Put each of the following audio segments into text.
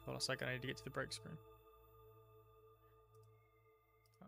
Hold on a second, I need to get to the break screen. Oh.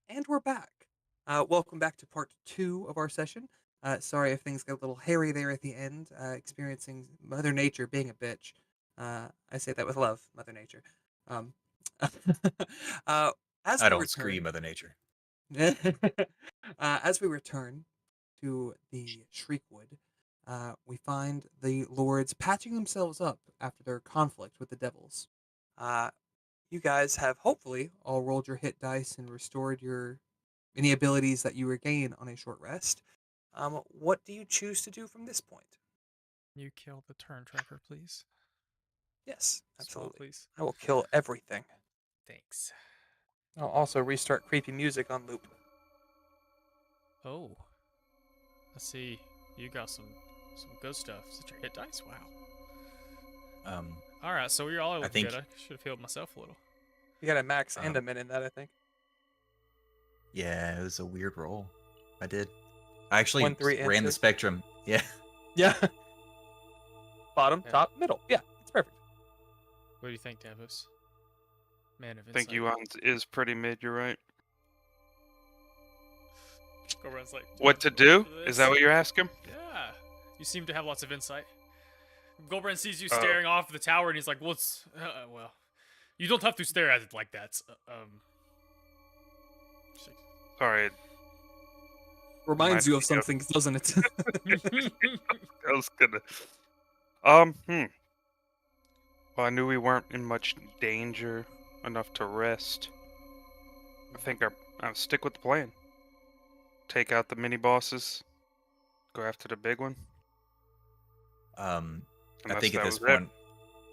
And we're back. Welcome back to part 2 of our session. Sorry if things got a little hairy there at the end, experiencing Mother Nature being a bitch. I say that with love, Mother Nature. Um, uh, as I we don't screw you, return, Mother Nature. as we return to the Shriekwood, we find the lords patching themselves up after their conflict with the devils. Uh, you guys have hopefully all rolled your hit dice and restored your any abilities that you regain on a short rest. What do you choose to do from this point? You kill the turn tracker, please. Yes, Small, absolutely. please. I will kill everything. Thanks. I'll also restart creepy music on loop. Oh, let's see. You got some good stuff. Such your hit dice. Wow. Um, All right, so you're all I looking good. think, I should have healed myself a little. You got a max and a um, min in that, I think. yeah, it was a weird roll. I did. I actually 1, 3, and ran the 2. spectrum. Yeah. Yeah. Bottom, Yeah. top, middle. Yeah, it's perfect. What do you think, Davos? Man of I think insight. Yuan's is pretty mid, you're right. Goran's like, do What I to roll do? for Is this? that what you're asking? Yeah. You seem to have lots of insight. Goran sees you Oh. staring off the tower, and he's like, "What's? Well, you don't have to stare at it like that." Sorry, Reminds you of reminded me some of. things, doesn't it? I was gonna. Well, I knew we weren't in much danger enough to rest. I think I'll stick with the plan. Take out the mini bosses. Go after the big one. I Unless think at that this was it. point,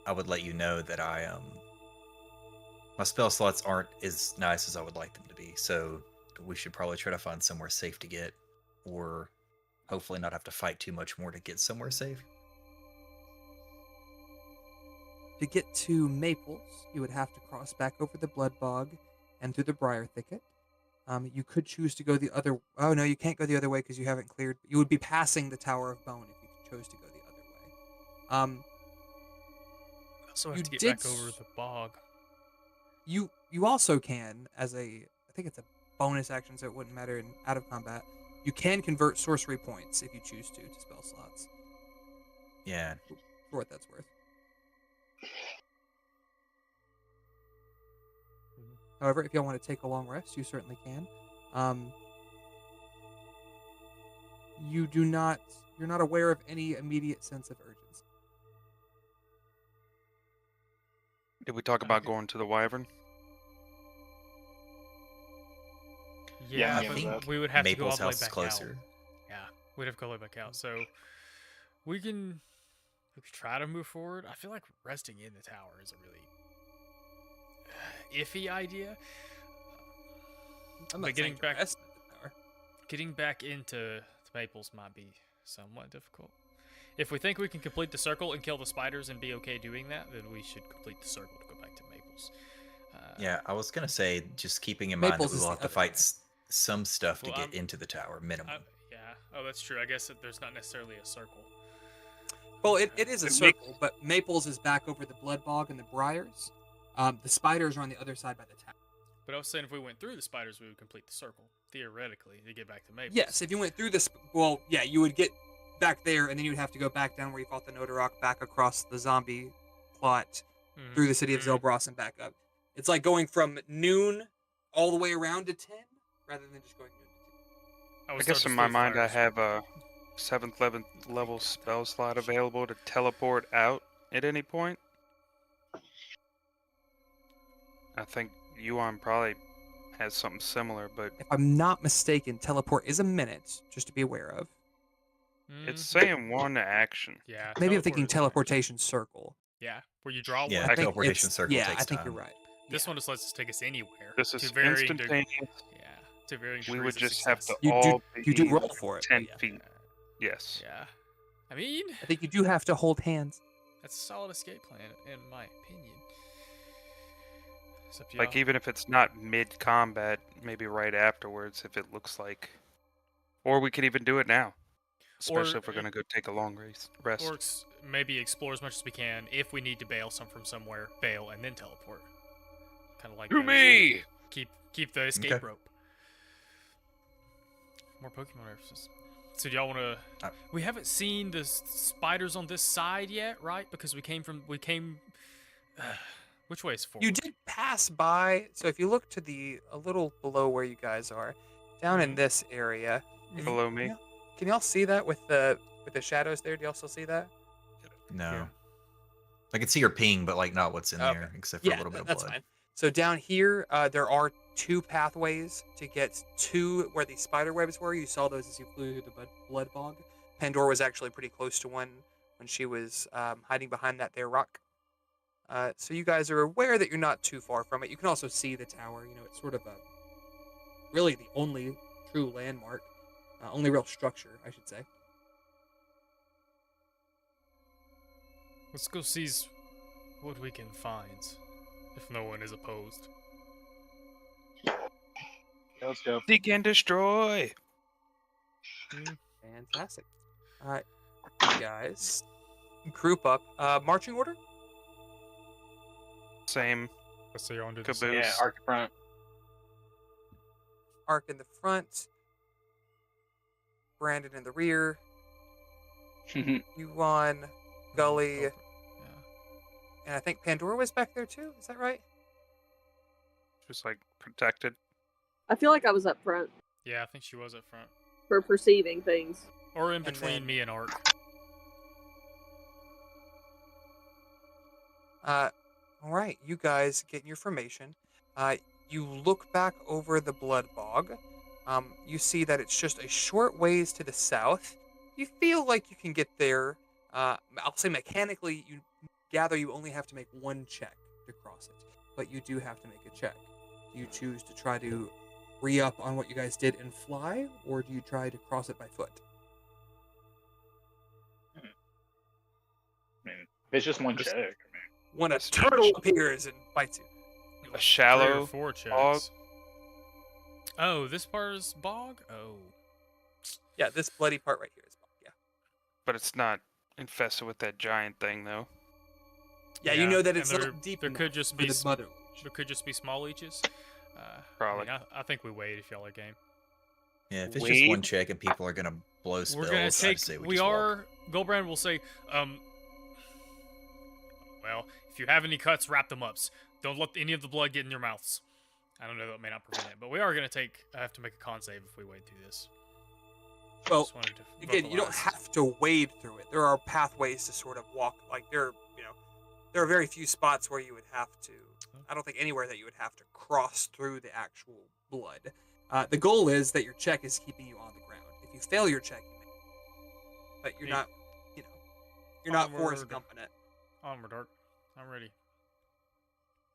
I would let you know that my spell slots aren't as nice as I would like them to be. So we should probably try to find somewhere safe to get, or hopefully not have to fight too much more to get somewhere safe. To get to Maples, you would have to cross back over the Blood Bog and through the Briar Thicket. You could choose to go the other. Oh no, you can't go the other way because you haven't cleared. You would be passing the Tower of Bone if you chose to go the other way. Also You have to get did. back over the bog. You also can as a. I think it's a bonus action, so it wouldn't matter in out of combat. You can convert sorcery points if you choose to spell slots. Yeah. For what that's worth. However, if y'all want to take a long rest, you certainly can. You do not. You're not aware of any immediate sense of urgency. Did we talk about going to the Wyvern? Yeah, I but think we would have to go all Maple's the way house is back closer. out. Yeah, we'd have to go all the way back out. So we can try to move forward. I feel like resting in the tower is a really iffy idea. I'm not But getting saying to back rest in the tower. getting back into Maples might be somewhat difficult. If we think we can complete the circle and kill the spiders and be okay doing that, then we should complete the circle to go back to Maples. Yeah, I was gonna say, just keeping in mind that Maples we is will the have to other fight way. some stuff to Well, get into the tower, minimum. yeah. Oh, that's true. I guess there's not necessarily a circle. Well, it is a It circle, but Maples is back over the Blood Bog and the Briars. The spiders are on the other side by the tower. But I was saying if we went through the spiders, we would complete the circle, theoretically, to get back to Maples. Yes, if you went through this, well, yeah, you would get back there, and then you'd have to go back down where you fought the Notarok, back across the zombie plot, through the city of Zelbros and back up. It's like going from noon all the way around to 10, rather than just going noon to 10. I guess in my mind I have a 7th level spell slot available to teleport out at any point. I think Yuan probably has something similar, but If I'm not mistaken, teleport is a minute, just to be aware of. it's saying 1 action. Yeah. Maybe I'm thinking teleport is teleportation circle. Yeah, where you draw Yeah, one. I think teleportation circle yeah, takes I think time. you're right. This Yeah. one just lets us take us anywhere. This is to varying instantaneous. Yeah, to varying We degrees would of just have success. to all You do be roll for it. 10 Yeah. feet. Yes. Yeah. I mean, I think you do have to hold hands. that's a solid escape plan, in my opinion. It's up to Like, y'all. even if it's not mid-combat, maybe right afterwards, if it looks like... Or we could even do it now. Especially if we're going to go take a long rest. Or maybe explore as much as we can. If we need to bail from somewhere, bail and then teleport. Kind of like To me! keep the escape Okay. rope. More Pokemon references. So do y'all want to? Uh, We haven't seen the spiders on this side yet, right? Because we came. Which way is forward? You did pass by, so if you look to a little below where you guys are, down in this area. Below me. Can y'all see that with the shadows there? Do y'all still see that? No. Yeah. I can see your ping, but like not what's in Okay. there, except for a little bit of that's blood. fine. So down here, there are 2 pathways to get to where the spider webs were. You saw those as you flew through the blood bog. Pandora was actually pretty close to one when she was hiding behind that there rock. So you guys are aware that you're not too far from it. You can also see the tower. You know, it's sort of really the only true landmark, only real structure, I should say. Let's go see what we can find, if no one is opposed. Let's go. Seek and destroy. Fantastic. All right, you guys, group up. Marching order. Same. Let's see on to the Caboose. side. Yeah, arc front. Ark in the front. Brandon in the rear. Yuan, Gully, Yeah. and I think Pandora was back there too. Is that right? Just like protected. I feel like I was up front Yeah, I think she was up front, for perceiving things. or in And between then- me and Ark. All right, you guys get your formation. You look back over the blood bog. You see that it's just a short ways to the south. You feel like you can get there. I'll say mechanically, you gather you only have to make 1 check to cross it, but you do have to make a check. Do you choose to try to re-up on what you guys did and fly, or do you try to cross it by foot? I mean, if it's just one Just- check. I mean, When a That's turtle strange. appears and bites you. A 3 or shallow 4 checks. bog. Oh, this part is bog. Oh, Yeah, this bloody part right here is bog. Yeah. But it's not infested with that giant thing, though. Yeah, you know that it's and not deep There enough could just for be the mother leech. there could just be small leeches. Probably. I think we wait if y'all are game. Yeah, if it's just Wait. one check and people are gonna blow spells, We're gonna I'd take. say We just walk. are. Goldbrand will say, well, if you have any cuts, wrap them up. Don't let any of the blood get in your mouths. I don't know, that may not prevent it, but we are gonna take. I have to make a con save if we wade through this. Well, Just wanted to again, you don't vocalize. have to wade through it. There are pathways to sort of walk. Like there are very few spots where you would have to. I don't think anywhere that you would have to cross through the actual blood. The goal is that your check is keeping you on the ground. If you fail your check, you may. But you're Yeah. not. You're not Forrest Onward. Gump in it. Onward, Ark. I'm ready.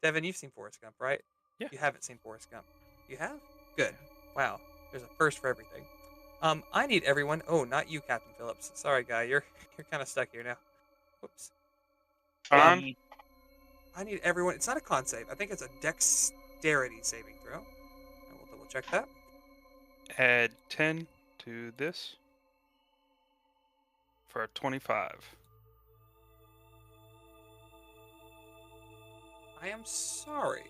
Devin, you've seen Forrest Gump, right? Yeah. You haven't seen Forrest Gump. You have? Good. Wow. There's a first for everything. I need everyone. Oh, not you, Captain Phillips. Sorry, guy. You're kind of stuck here now. Whoops. Con? I need everyone. It's not a con save. I think it's a dexterity saving throw. I will double check that. Add 10 to this for a 25. I am sorry.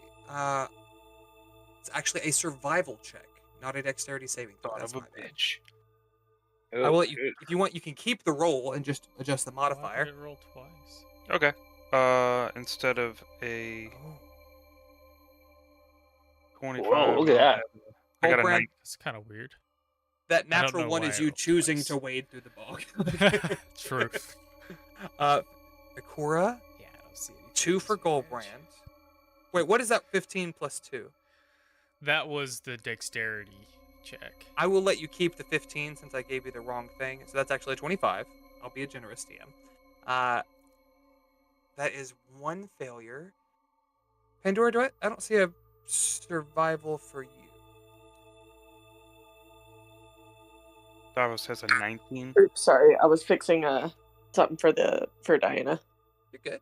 It's actually a survival check, not a dexterity saving throw. Son That's of a my bad. bitch. I will let you. Good. If you want, you can keep the roll and just adjust the Why modifier. did it roll twice? Okay. Instead of a Oh. 25, Whoa, look at that. I got a Brand, 9. That's kind of weird. that I don't natural know one why is I you rolled choosing twice. to wade through the bog. True. Akura, Yeah, I don't see anything. 2 for Goldbrand. Wait, what is that 15 plus 2? That was the dexterity check. I will let you keep the 15 since I gave you the wrong thing. So that's actually a 25. I'll be a generous DM. That is 1 failure. Pandora, I don't see a survival for you. Davos has a 19. Oops, sorry, I was fixing something for Diana. You're good.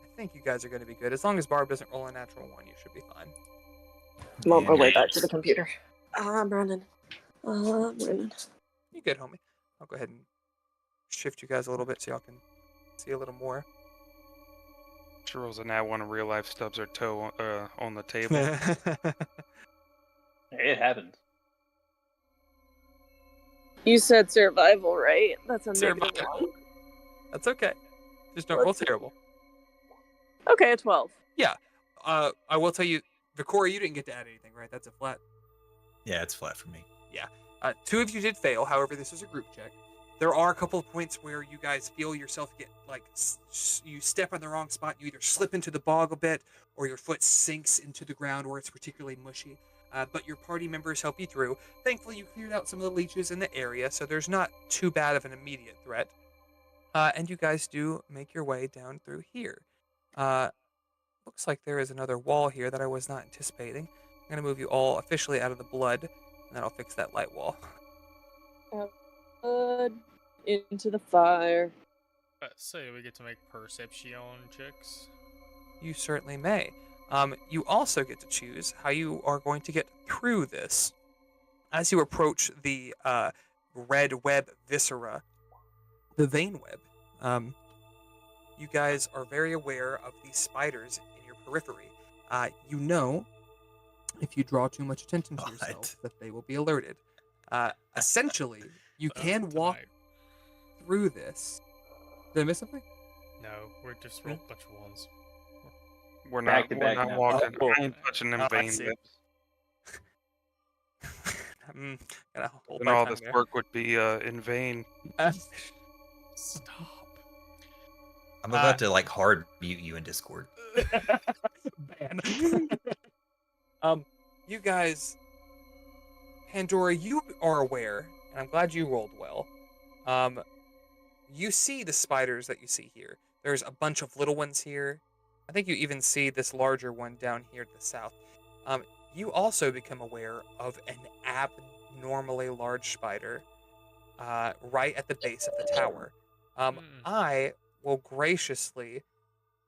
I think you guys are going to be good. As long as Barb doesn't roll a natural 1, you should be fine. I'm on my way back to Nice. the computer. I'm running. I'm running. You good, homie. I'll go ahead and shift you guys a little bit so y'all can see a little more. Sure rolls a nat 1 in real life, stubs her toe on the table. It happens. You said survival, right? That's a negative Survival. 1. That's okay. Just don't roll Let's see. terrible. Okay, a 12. I will tell you, Victoria, you didn't get to add anything, right? That's a flat. Yeah, it's flat for me. Two of you did fail. However, this is a group check. There are a couple of points where you guys feel yourself get like you step on the wrong spot. You either slip into the bog a bit, or your foot sinks into the ground, or it's particularly mushy. But your party members help you through. Thankfully, you cleared out some of the leeches in the area, so there's not too bad of an immediate threat. And you guys do make your way down through here. Looks like there is another wall here that I was not anticipating. I'm going to move you all officially out of the blood, and then I'll fix that light wall. Blood into the fire. So we get to make perception checks. You certainly may. You also get to choose how you are going to get through this. As you approach the red web viscera, the vein web, you guys are very aware of these spiders in your periphery. You know, if you draw too much attention to What? yourself, that they will be alerted. Essentially, you Well, can walk tonight. through this. Did I miss something? No, we're just rolled a bunch of ones. We're Back not, to we're back not now. walking. Oh. I ain't touching them Oh, I vein see. lips. Gotta hold And my all tongue this there. work would be in vain. Stop. I'm about to like hard mute you in Discord. Man. You guys, Pandora, you are aware, and I'm glad you rolled well. You see the spiders that you see here. There's a bunch of little ones here. I think you even see this larger one down here to the south. You also become aware of an abnormally large spider right at the base of the tower. I will graciously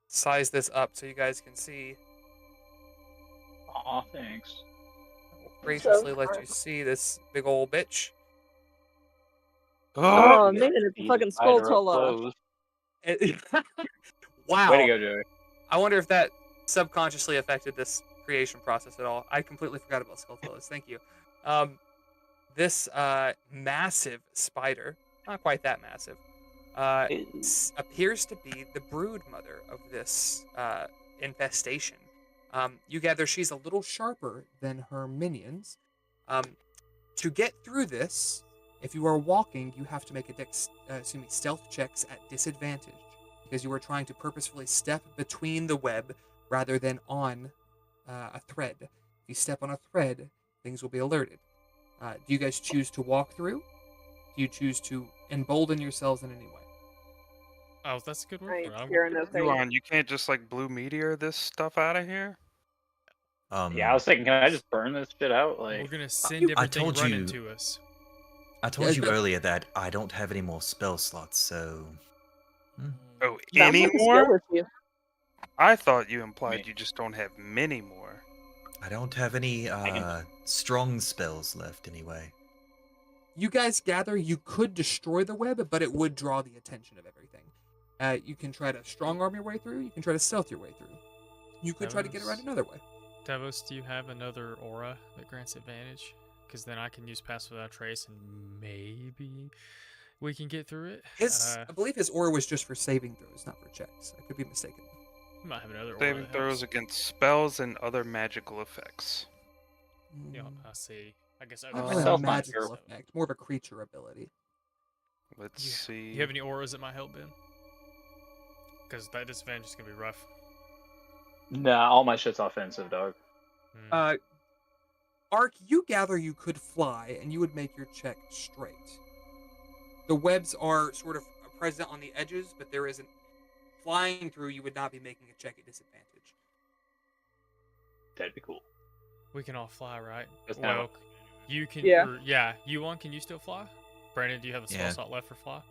size this up so you guys can see. Aw, thanks. I will graciously let you see this big old bitch. Oh, You man, gotta it's a see the fucking spider up skulltula. close. Wow. Way to go, Joey. I wonder if that subconsciously affected this creation process at all. I completely forgot about skulltulas. Thank you. This massive spider, not quite that massive, appears to be the brood mother of this infestation. You gather she's a little sharper than her minions. To get through this, if you are walking, you have to make stealth checks at disadvantage because you are trying to purposefully step between the web rather than on a thread. If you step on a thread, things will be alerted. Do you guys choose to walk through? Do you choose to embolden yourselves in any way? Oh, that's a good word for it. I'm- You're no thing. Yuan, you can't just like blue meteor this stuff out of here? Yeah, I was thinking, can I just burn this shit out? We're Like, gonna send I everything told running you- to us. I told Yeah, you but- earlier that I don't have any more spell slots, so Oh, Sounds any like a more? skill issue. I thought you implied Me. you just don't have many more. I don't have any can- strong spells left anyway. You guys gather you could destroy the web, but it would draw the attention of everything. You can try to strong arm your way through. You can try to stealth your way through. You could try to get around another way. Davos, do you have another aura that grants advantage? Because then I can use Pass Without Trace and maybe we can get through it. I believe his aura was just for saving throws, not for checks. I could be mistaken. You might have another aura Saving that throws helps. against spells and other magical effects. Yeah, I see. I guess Not other really a Stealth spells. not magical terrible. effect, more of a creature ability. Let's Yeah. see. You have any auras that might help, Ben? Because that disadvantage is gonna be rough. nah, all my shit's offensive, dog. Ark, you gather you could fly, and you would make your check straight. The webs are sort of present on the edges, but there isn't flying through. You would not be making a check at disadvantage. That'd be cool. We can all fly, right? That's not- Well, you can. Yeah. Yeah. You can you still fly? Brandon, do you have a spell Yeah. slot left for fly?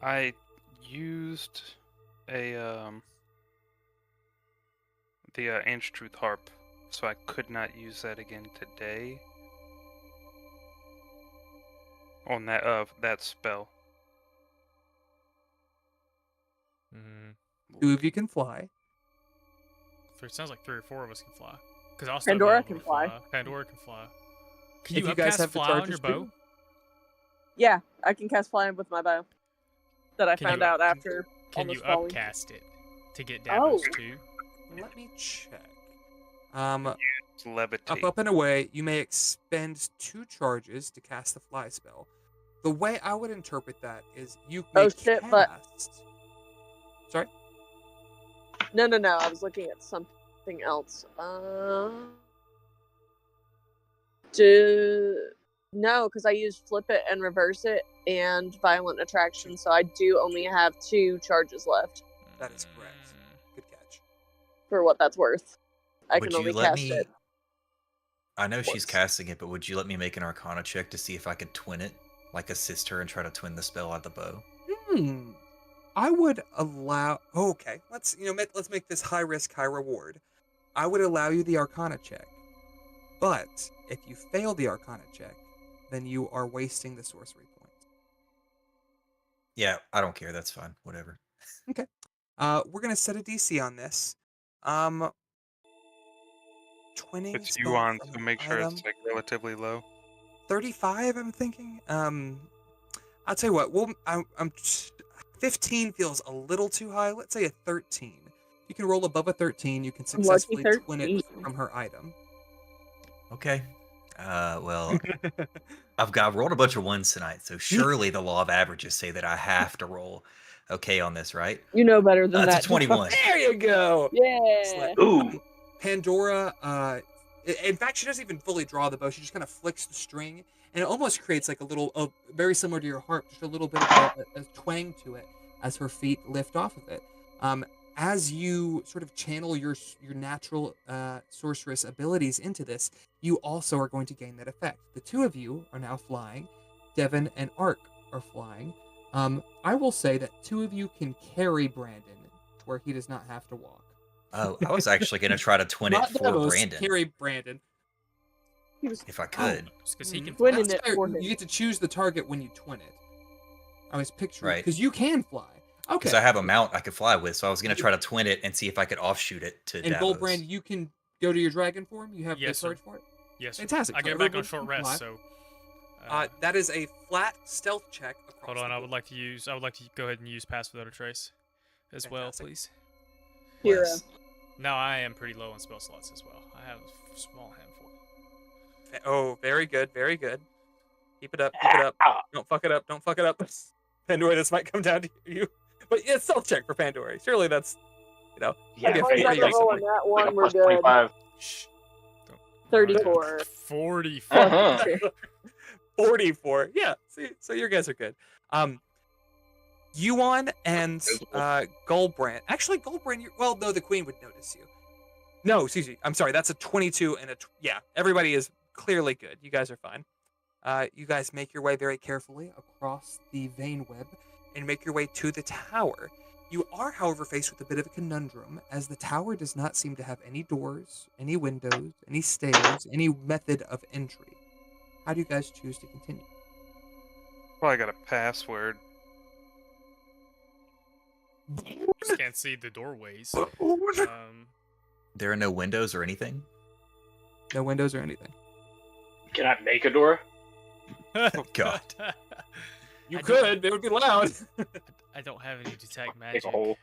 I used a the Ancient Truth Harp, so I could not use that again today. On that spell. Mm-hmm. 2 of you can fly. It sounds like 3 or 4 of us can fly. Because I'll Pandora be able can to fly. Pandora can fly. Can If you you guys upcast have the fly on your charges bow? too. Yeah, I can cast flying with my bow. That I Can found you- out after Can you almost falling. upcast it to get Oh. Davos too? Let me check. It's levitate. Up and away, you may expend 2 charges to cast the fly spell. The way I would interpret that is you may Oh, shit, but- cast. Sorry? No. I was looking at something else. No, because I used flip it and reverse it and violent attraction, so I do only have 2 charges left That is correct. Mm. Good catch. for what that's worth. I Would can you only let cast me? it. I know she's What's- casting it, but would you let me make an Arcana check to see if I could twin it, like assist her and try to twin the spell at the bow? I would allow. Oh, okay, let's make this high risk, high reward. I would allow you the Arcana check, but if you fail the Arcana check, then you are wasting the sorcery points. Yeah, I don't care. That's fine. Whatever. We're gonna set a DC on this. Twinning It's spell yuan, from so an make sure item. it's like relatively low. 35. I'm thinking. I'll tell you what. I'm 15 feels a little too high. Let's say a 13. If you can roll above a 13, you can Lucky successfully twin it 13. from her item. Okay. Well, I've rolled a bunch of 1s tonight, so surely the law of averages say that I have to roll okay on this, right? You know better than That's that. a 21. There you go. Yeah. Excellent. Ooh. Pandora, in fact, she doesn't even fully draw the bow. She just kind of flicks the string, and it almost creates like a little, very similar to your harp, just a little bit of a twang to it as her feet lift off of it. As you sort of channel your natural sorceress abilities into this, you also are going to gain that effect. The 2 of you are now flying. Devin and Ark are flying. I will say that 2 of you can carry Brandon, where he does not have to walk. Oh, I was actually going to try to twin it Not for Davos, Brandon, carry Brandon. He was if I could. Because he can Twinning fly. it That's for fair. him. You get to choose the target when you twin it. I was picturing Right. because you can fly. Okay. Because I have a mount I could fly with, so I was going to try to twin it and see if I could offshoot it to And Davos. Goldbrand, you can go to your dragon form. You have Yes, the sir. charge for it. Yes. sir. Fantastic. I So get back on everybody short can fly. rest, so. That is a flat stealth check. Across Hold on, the I board. would like to go ahead and use Pass Without a Trace as well, Fantastic. please. Hero. Bless. No, I am pretty low on spell slots as well. I have a small handful. Oh, very good, very good. Keep it up, keep it up. Don't fuck it up, don't fuck it up. Pandora, this might come down to you. But yeah, stealth check for Pandora. Surely that's, Yeah, Yeah, As long as pretty I don't roll on decent. that one, we're plus good. 25. Shh. Don't- 34. 44. Uh-huh. 44. Yeah, see, so your guys are good. Yuan and Goldbrand. Actually, Goldbrand, well, no, the queen would notice you. No, excuse me. I'm sorry. That's a 22 and yeah, everybody is clearly good. You guys are fine. You guys make your way very carefully across the vein web and make your way to the tower. You are, however, faced with a bit of a conundrum, as the tower does not seem to have any doors, any windows, any stairs, any method of entry. How do you guys choose to continue? Probably got a password. Just can't see the doorways. There are no windows or anything? No windows or anything. Can I make a door? God. You I don't- could. It would be loud. I don't have any detect Make magic. a hole.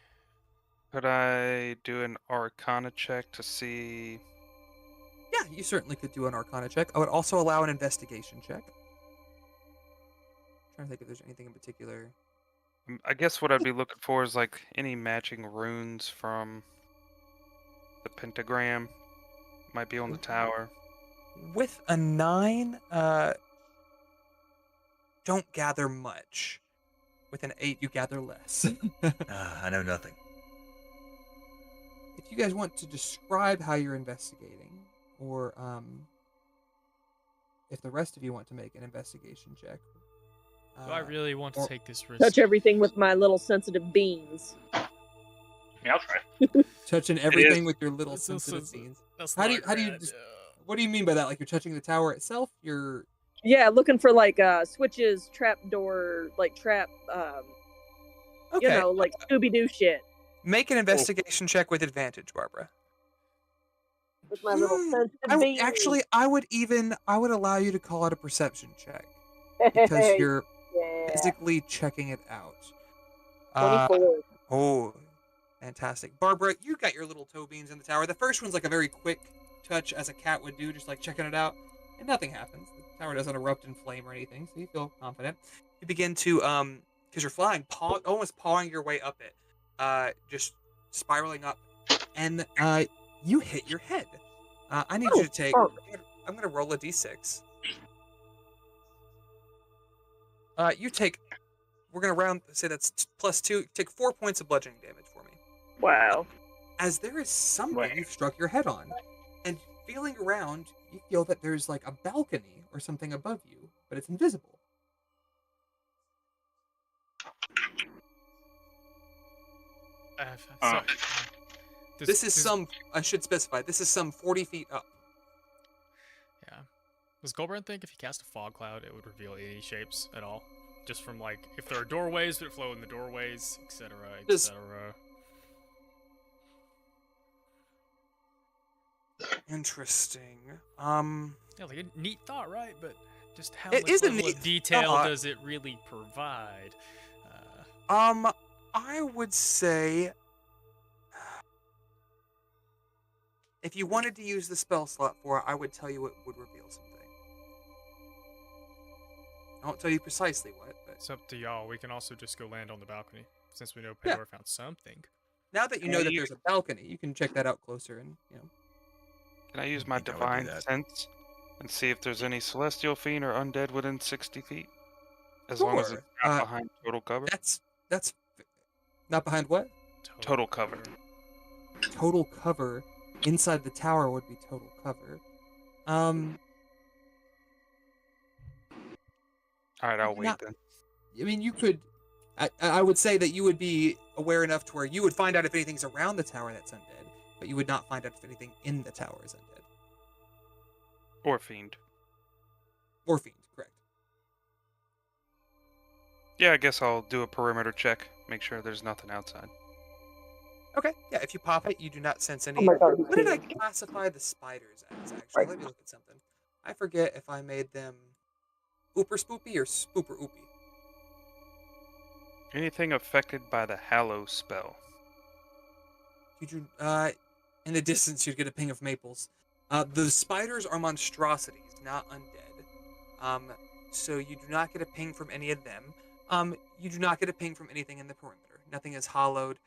Could I do an Arcana check to see? Yeah, you certainly could do an Arcana check. I would also allow an investigation check. Trying to think if there's anything in particular. I guess what I'd be looking for is like any matching runes from the pentagram. Might be on the tower. With a 9, don't gather much. With an 8, you gather less. I know nothing. If you guys want to describe how you're investigating, or if the rest of you want to make an investigation check. Do I really want to or- take this risk? Touch everything with my little sensitive beans. Yeah, I'll try. Touching everything is. with your little It's so sensitive sensitive. beans. That's How do not you- how do you rad. just- What do you mean by that? Like you're touching the tower itself? You're Yeah, looking for like switches, trap door, like trap, okay. like Scooby Doo shit. Make an investigation check with advantage, Barbara. With my little sensitive bean. Actually, I would allow you to call it a perception check because you're Yeah. physically checking it out. 24. Oh, fantastic. Barbara, you got your little toe beans in the tower. The first one's like a very quick touch, as a cat would do, just like checking it out, and nothing happens. The tower doesn't erupt in flame or anything, so you feel confident. You begin to, because you're flying, almost pawing your way up it, just spiraling up, and you hit your head. I need you to take. I'm gonna roll a d6. You take. We're gonna say that's +2. Take 4 points of bludgeoning damage for me. Wow. As there is something you've struck your head on, and feeling around, you feel that there's like a balcony or something above you, but it's invisible. I should specify, this is some 40 feet up. Yeah. Does Goldbrand think if he cast a fog cloud, it would reveal any shapes at all? Just from, like, if there are doorways, would it flow in the doorways, etc., etc.? Interesting. Yeah, like a neat thought, right? But just how it much is a level neat of detail thought. does it really provide? I would say if you wanted to use the spell slot for it, I would tell you it would reveal something. I won't tell you precisely what, but It's up to y'all. We can also just go land on the balcony, since we know Pandora found something. now that you know that there's a balcony, you can check that out closer and, Can I use my think I would do divine that. sense and see if there's any celestial fiend or undead within 60 feet? As long as it's Sure. not behind total cover. That's not behind what? Total cover. Total cover. Inside the tower would be total cover. All right, I'll wait then. I mean, you could. I would say that you would be aware enough to where you would find out if anything's around the tower that's undead, but you would not find out if anything in the tower is undead. Or fiend. Or fiend, correct. Yeah, I guess I'll do a perimeter check. Make sure there's nothing outside. Okay, yeah, if you pop it, you do not sense any. Oh my god. What did I classify the spiders as, actually? Let me look at something. I forget if I made them ooper spoopy or spooper oopy. Anything affected by the Hallow spell? In the distance, you'd get a ping of maples. The spiders are monstrosities, not undead. So you do not get a ping from any of them. You do not get a ping from anything in the perimeter. Nothing is hollowed.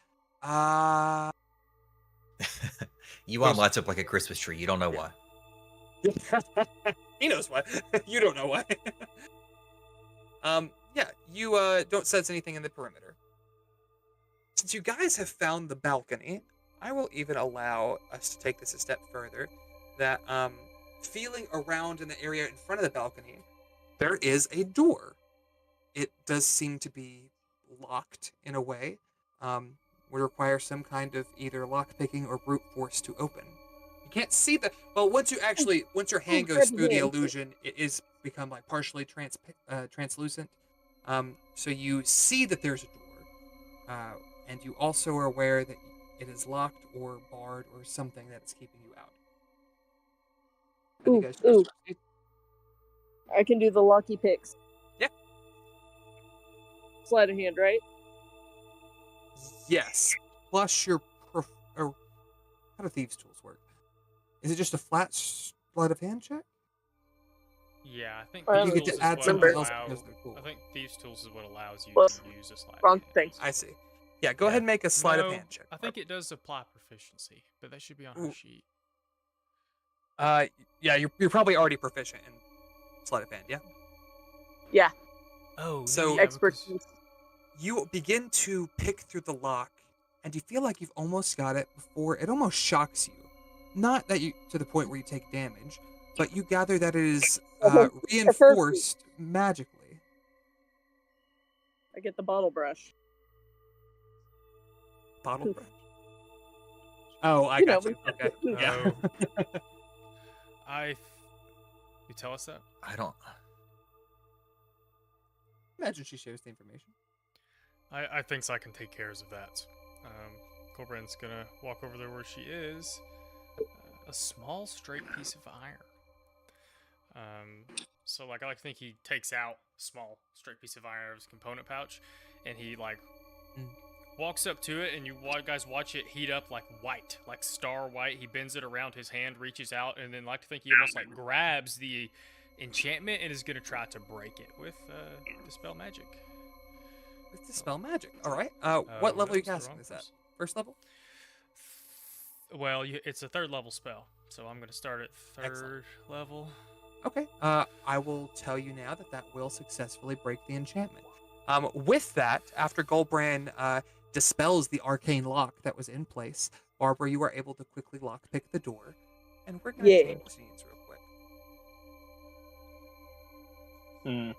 Yuan lights up like a Christmas tree. You don't know why. He knows why. You don't know why. Yeah, you don't sense anything in the perimeter. Since you guys have found the balcony, I will even allow us to take this a step further. That feeling around in the area in front of the balcony, there is a door. It does seem to be locked in a way. Would require some kind of either lockpicking or brute force to open. You can't see the. Well, once your hand goes through the illusion, it is become like partially translucent. So you see that there's a door, and you also are aware that it is locked or barred or something that's keeping you out. I can do the lucky picks. Yeah. Sleight of hand, right? Yes. Plus your or how do thieves' tools work? Is it just a flat sleight of hand check? Yeah, I think Well, you Thieves' get Tools to add is something what else allows. because they're cool. I think Thieves' Tools is what allows you Well, to use a slide. Wrong thing. I see. Yeah, go ahead and make a sleight of hand check. I think it does apply proficiency, but that should be on her sheet. Yeah, you're probably already proficient in sleight of hand, yeah? Yeah. Oh, So- yeah, Expertise. You begin to pick through the lock, and you feel like you've almost got it before it almost shocks you. Not that you to the point where you take damage, but you gather that it is reinforced magically. I get the bottle brush. Bottle brush. Oh, I You got know, you. Okay. we- Yeah. You tell us that? I don't. Imagine she shares the information. I think I can take care of that. Corbin's gonna walk over there where she is. A small straight piece of iron. So like I like to think he takes out a small straight piece of iron out of his component pouch, and he like walks up to it, and you guys watch it heat up like white, like star white. He bends it around his hand, reaches out, and then like to think he almost like grabs the enchantment and is gonna try to break it with dispel magic. With dispel magic. All right. What level are you casting this at? First level? Well, it's a 3rd level spell, so I'm gonna start at 3rd Excellent. level. Okay. I will tell you now that will successfully break the enchantment. With that, after Goldbrand dispels the arcane lock that was in place, Barbara, you are able to quickly lockpick the door, and we're gonna Yeah. change scenes real quick. Hmm.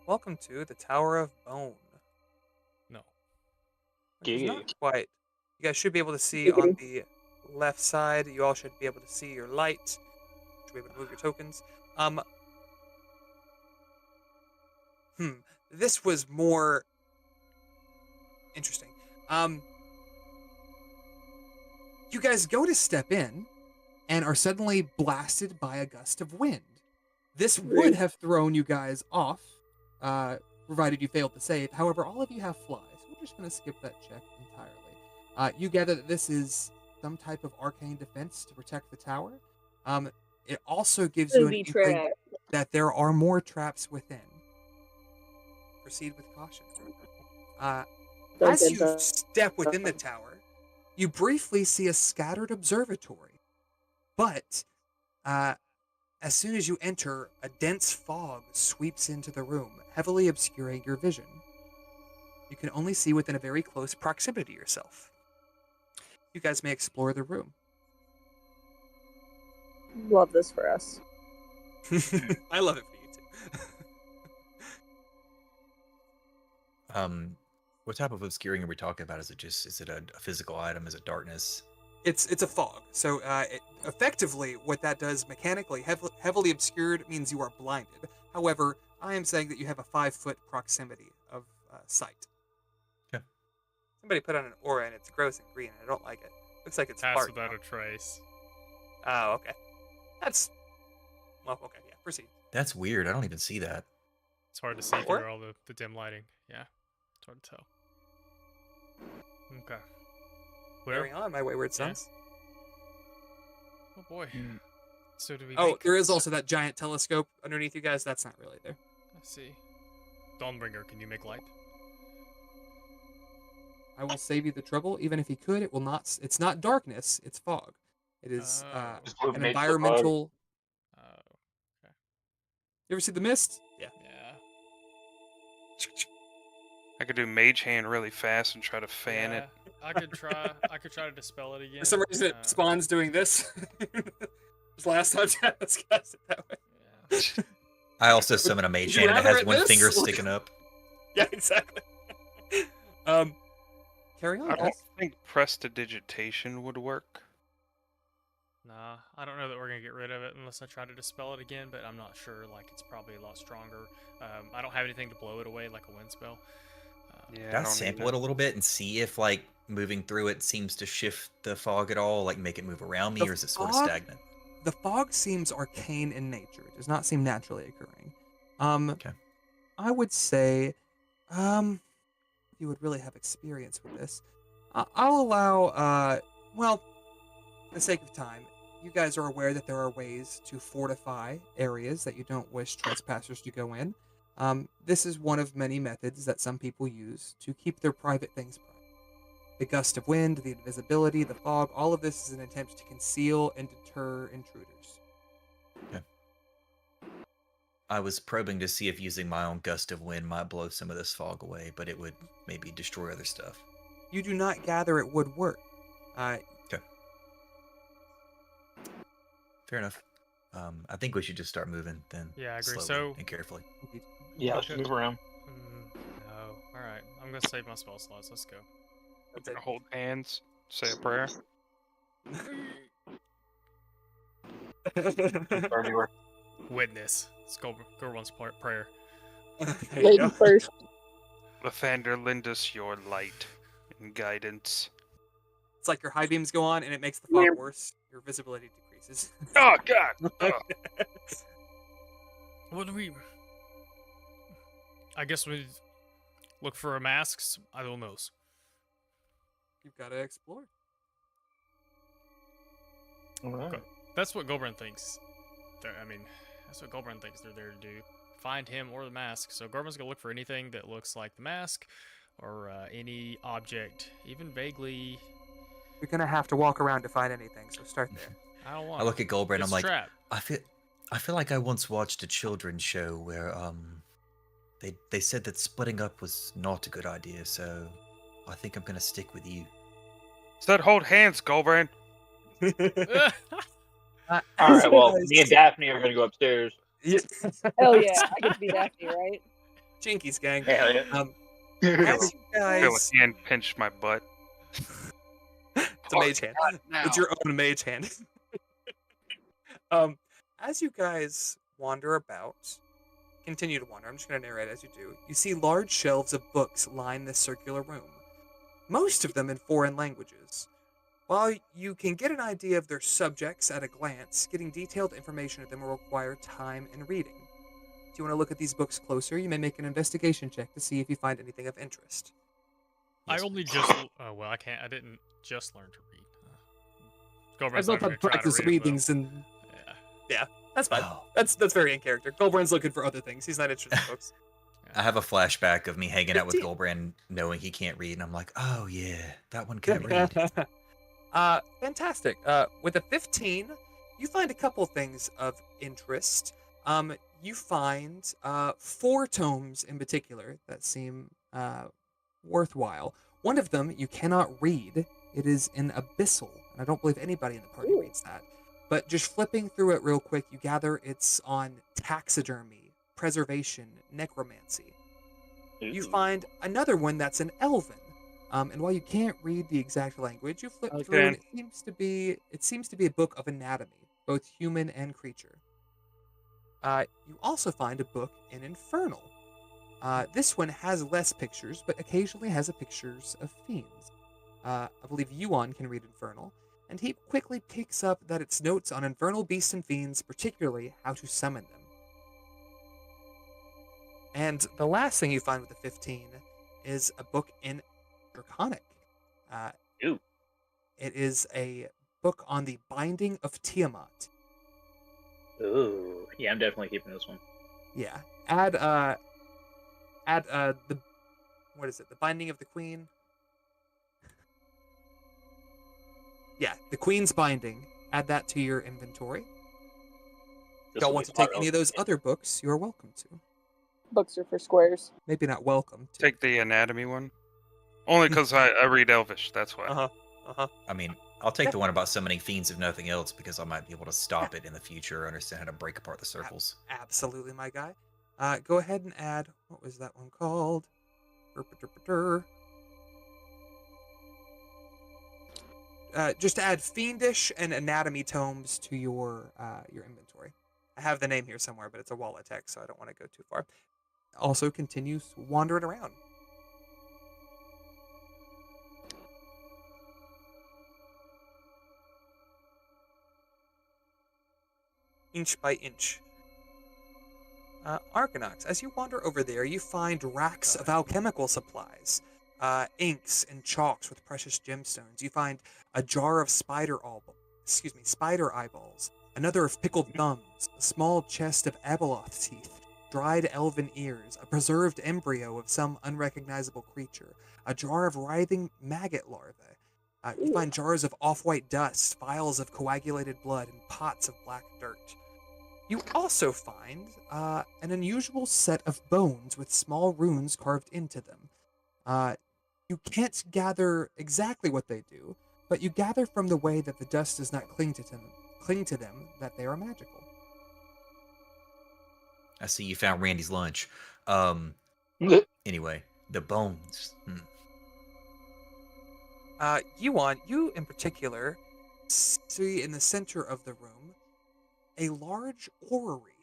Welcome to the Tower of Bone. No. Which is Giggity. not quite. You guys should be able to see on the left side. You all should be able to see your light. Should be able to move your tokens. This was more interesting. You guys go to step in and are suddenly blasted by a gust of wind. This would have thrown you guys off, provided you failed to save. However, all of you have fly, so we're just going to skip that check entirely. You gather that this is some type of arcane defense to protect the tower. It also gives you an Booby inkling trap. that there are more traps within. Proceed with caution. As you step within the tower, you briefly see a scattered observatory. But as soon as you enter, a dense fog sweeps into the room, heavily obscuring your vision. You can only see within a very close proximity to yourself. You guys may explore the room. Love this for us. I love it for you too. What type of obscuring are we talking about? Is it a physical item? Is it darkness? It's a fog. So effectively, what that does mechanically, heavily obscured means you are blinded. However, I am saying that you have a 5-foot proximity of sight. Okay. Somebody put on an aura and it's gross and green. I don't like it. Looks like it's Pass fart. without a trace. Oh, okay. That's okay. Yeah, proceed. That's weird. I don't even see that. It's hard to see Or- through all the dim lighting. Yeah, it's hard to tell. Okay. Carry Well, on, my wayward Yeah. sons. oh boy. So do we? Oh, make- there is also that giant telescope underneath you guys. That's not really there. Let's see. Dawnbringer, can you make light? I will save you the trouble. Even if he could, it will not. It's not darkness. It's fog. It is Oh. Just move an nature fog. environmental. Oh, You ever see the mist? Yeah. yeah. I could do Mage Hand really fast and try to fan it. I could try. I could try to dispel it again. For some reason, it spawns doing this. This last time, let's cast it that way. Yeah. I also summon a mage you hand and it rather has it one this? finger sticking up. Yeah, exactly. Carry on. I guys. don't think prestidigitation would work. Nah, I don't know that we're gonna get rid of it unless I try to dispel it again. But I'm not sure. Like it's probably a lot stronger. I don't have anything to blow it away like a wind spell. Yeah, Can I sample it a little bit and see if like moving through it seems to shift the fog at all, like make it move around me, The or is it sort of fog- stagnant? The fog seems arcane in nature. It does not seem naturally occurring. Okay. I would say, you would really have experience with this. I'll allow, well, for the sake of time, you guys are aware that there are ways to fortify areas that you don't wish trespassers to go in. This is one of many methods that some people use to keep their private things private. The gust of wind, the invisibility, the fog, all of this is an attempt to conceal and deter intruders. I was probing to see if using my own gust of wind might blow some of this fog away, but it would maybe destroy other stuff. You do not gather it would work. Fair enough. I think we should just start moving then. Yeah, I agree. Slowly So- and carefully. Yeah, let's Okay. move around. No. All right. I'm gonna save my spell slots. Let's go. I'm gonna hold hands, say a prayer. Everywhere. Witness. Let's go. Go once prayer. There you Lady go. first. Lathander, lend us your light and guidance. like your high beams go on, and it makes the fog worse. Your visibility decreases. Oh God! Oh. What do we? I guess we look for a masks. I don't know. You've got to explore. Alright. That's what Gobran thinks. I mean, that's what Gobran thinks they're there to do. Find him or the mask. So Gobran's gonna look for anything that looks like the mask, or any object, even vaguely. You're gonna have to walk around to find anything, so start there. I don't want. I look at Goldberg and It's I'm like, trap. I feel like I once watched a children's show where they said that splitting up was not a good idea, so I think I'm gonna stick with you. Said hold hands, Goldbrain. Alright, well, me and Daphne are gonna go upstairs. Hell yeah, I get to be Daphne, right? Jinkies, gang. Hell yeah. As you Feel guys, a hand pinch my butt. it's a mage hand. It's your own mage hand. As you guys wander about, continue to wander. I'm just going to narrate as you do. You see large shelves of books line this circular room, most of them in foreign languages. While you can get an idea of their subjects at a glance, getting detailed information of them will require time and reading. If you want to look at these books closer, you may make an investigation check to see if you find anything of interest. I Yes. only just. Oh well, I can't. I didn't just learn to read. Gobran's I've not gonna not try to practiced read them, readings and Yeah. that's fine. Oh, That's very in character. Goldbrand's looking for other things. He's not interested in books. I have a flashback of me hanging out with 15. Goldbrand knowing he can't read, and I'm like, oh yeah, that one can't read. Fantastic. With a 15, you find a couple things of interest. You find 4 tomes in particular that seem worthwhile. One of them you cannot read. It is in Abyssal, and I don't believe anybody in the party reads that. But just flipping through it real quick, you gather it's on taxidermy, preservation, necromancy. You find another one that's in Elven. And while you can't read the exact language, you flip through, and it seems to be a book of anatomy, both human and creature. You also find a book in Infernal. This one has less pictures, but occasionally has pictures of fiends. I believe Yuan can read Infernal, and he quickly picks up that it's notes on infernal beasts and fiends, particularly how to summon them. And the last thing you find with the 15 is a book in Draconic. Ooh. It is a book on the binding of Tiamat. Ooh. Yeah, I'm definitely keeping this one. Yeah. Add the what is it? The Binding of the Queen. Yeah, the Queen's Binding. Add that to your inventory. If This y'all will want be to take hard any of those other books, you are welcome to. Books are for squares. Maybe not welcome to. Take the anatomy one. Only because I read Elvish, that's why. I mean, I'll take the one about summoning fiends if nothing else, because I might be able to stop it in the future or understand how to break apart the circles. Absolutely, my guy. Go ahead and add, what was that one called? Just add Fiendish and Anatomy tomes to your inventory. I have the name here somewhere, but it's a wallet text, so I don't want to go too far. Also continues wandering around. Inch by inch. Argonauts, as you wander over there, you find racks of alchemical supplies, inks and chalks with precious gemstones. You find a jar of spider eyeballs, another of pickled thumbs, a small chest of Abeloth teeth, dried elven ears, a preserved embryo of some unrecognizable creature, a jar of writhing maggot larvae. You find jars of off-white dust, vials of coagulated blood, and pots of black dirt. You also find an unusual set of bones with small runes carved into them. You can't gather exactly what they do, but you gather from the way that the dust does not cling to them that they are magical. I see you found Randy's lunch. Anyway, the bones. Yuan, you in particular, see in the center of the room a large orrery.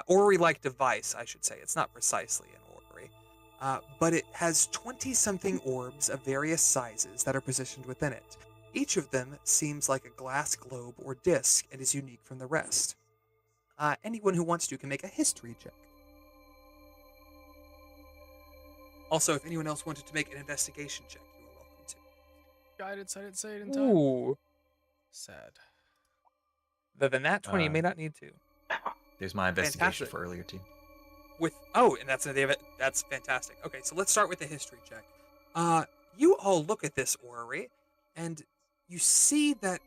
Orrery-like device, I should say. It's not precisely an orrery. but it has 20-something orbs of various sizes that are positioned within it. Each of them seems like a glass globe or disc and is unique from the rest. Anyone who wants to can make a history check. Also, if anyone else wanted to make an investigation check, you are welcome to. Guidance, I didn't say it in time. Ooh. Sad. The nat 20, you may not need to. There's my investigation Fantastic. for earlier too. And that's fantastic. Okay, so let's start with the history check. You all look at this orrery, and you see that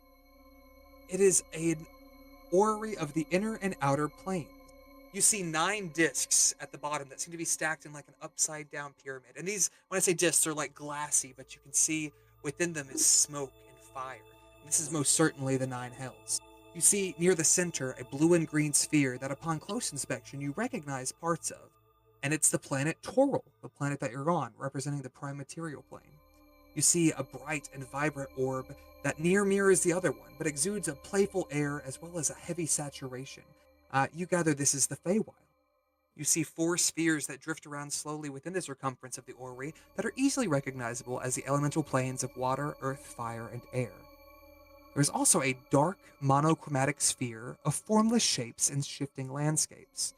it is an orrery of the inner and outer planes. You see 9 discs at the bottom that seem to be stacked in like an upside down pyramid. And these, when I say discs, they're like glassy, but you can see within them is smoke and fire. And this is most certainly the 9 hells. You see near the center a blue and green sphere that upon close inspection you recognize parts of. And it's the planet Toril, the planet that you're on, representing the prime material plane. You see a bright and vibrant orb that near mirrors the other one, but exudes a playful air as well as a heavy saturation. You gather this is the Feywild. You see 4 spheres that drift around slowly within the circumference of the orrery that are easily recognizable as the elemental planes of water, earth, fire, and air. There's also a dark, monochromatic sphere of formless shapes and shifting landscapes.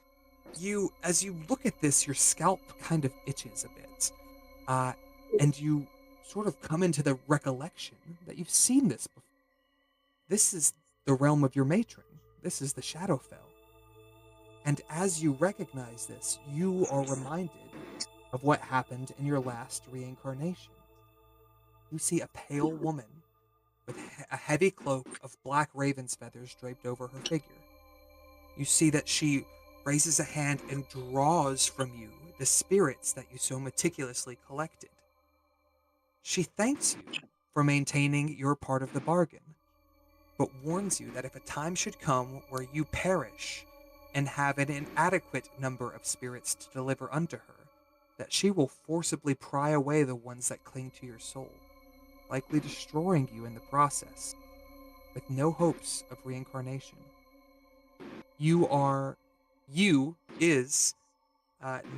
As you look at this, your scalp kind of itches a bit. And you sort of come into the recollection that you've seen this before. This is the realm of your matron. This is the Shadowfell. And as you recognize this, you are reminded of what happened in your last reincarnation. You see a pale woman with a heavy cloak of black raven's feathers draped over her figure. You see that she raises a hand and draws from you the spirits that you so meticulously collected. She thanks you for maintaining your part of the bargain, but warns you that if a time should come where you perish and have an inadequate number of spirits to deliver unto her, that she will forcibly pry away the ones that cling to your soul, likely destroying you in the process, with no hopes of reincarnation. You is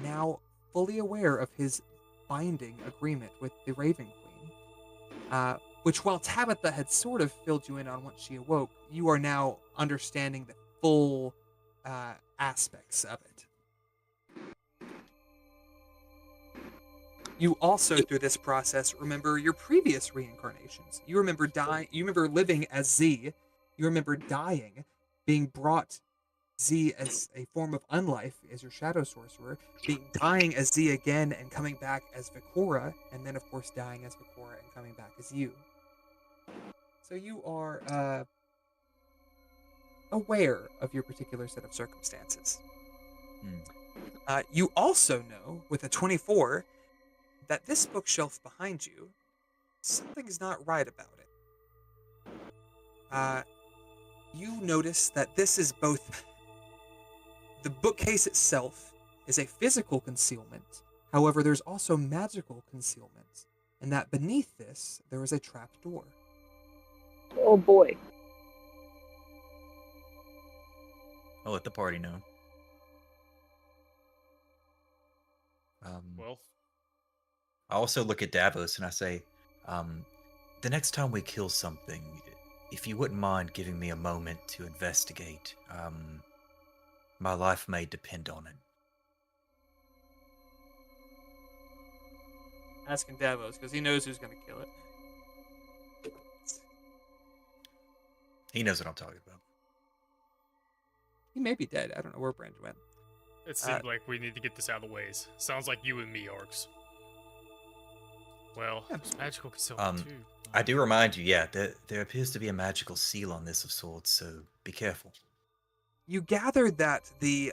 now fully aware of his binding agreement with the Raven Queen, which while Tabitha had sort of filled you in on once she awoke, you are now understanding the full aspects of it. You also, through this process, remember your previous reincarnations. You remember dying. You remember living as Z. You remember dying, being brought Z as a form of unlife, as your shadow sorcerer, dying as Z again and coming back as Vikora, and then of course dying as Vikora and coming back as you. So you are aware of your particular set of circumstances. You also know, with a 24, that this bookshelf behind you, something's not right about it. You notice that this is both... The bookcase itself is a physical concealment. However, there's also magical concealment, and that beneath this, there is a trap door. Oh boy. I'll let the party know. Well, I also look at Davos and I say, the next time we kill something, if you wouldn't mind giving me a moment to investigate, my life may depend on it. Asking Davos, because he knows who's going to kill it. He knows what I'm talking about. He may be dead. I don't know where Brand went. it seemed like we need to get this out of the ways. Sounds like you and me, Orcs. Well, there's magical concealment too. I do remind you, yeah, there appears to be a magical seal on this of sorts, so be careful. You gather that the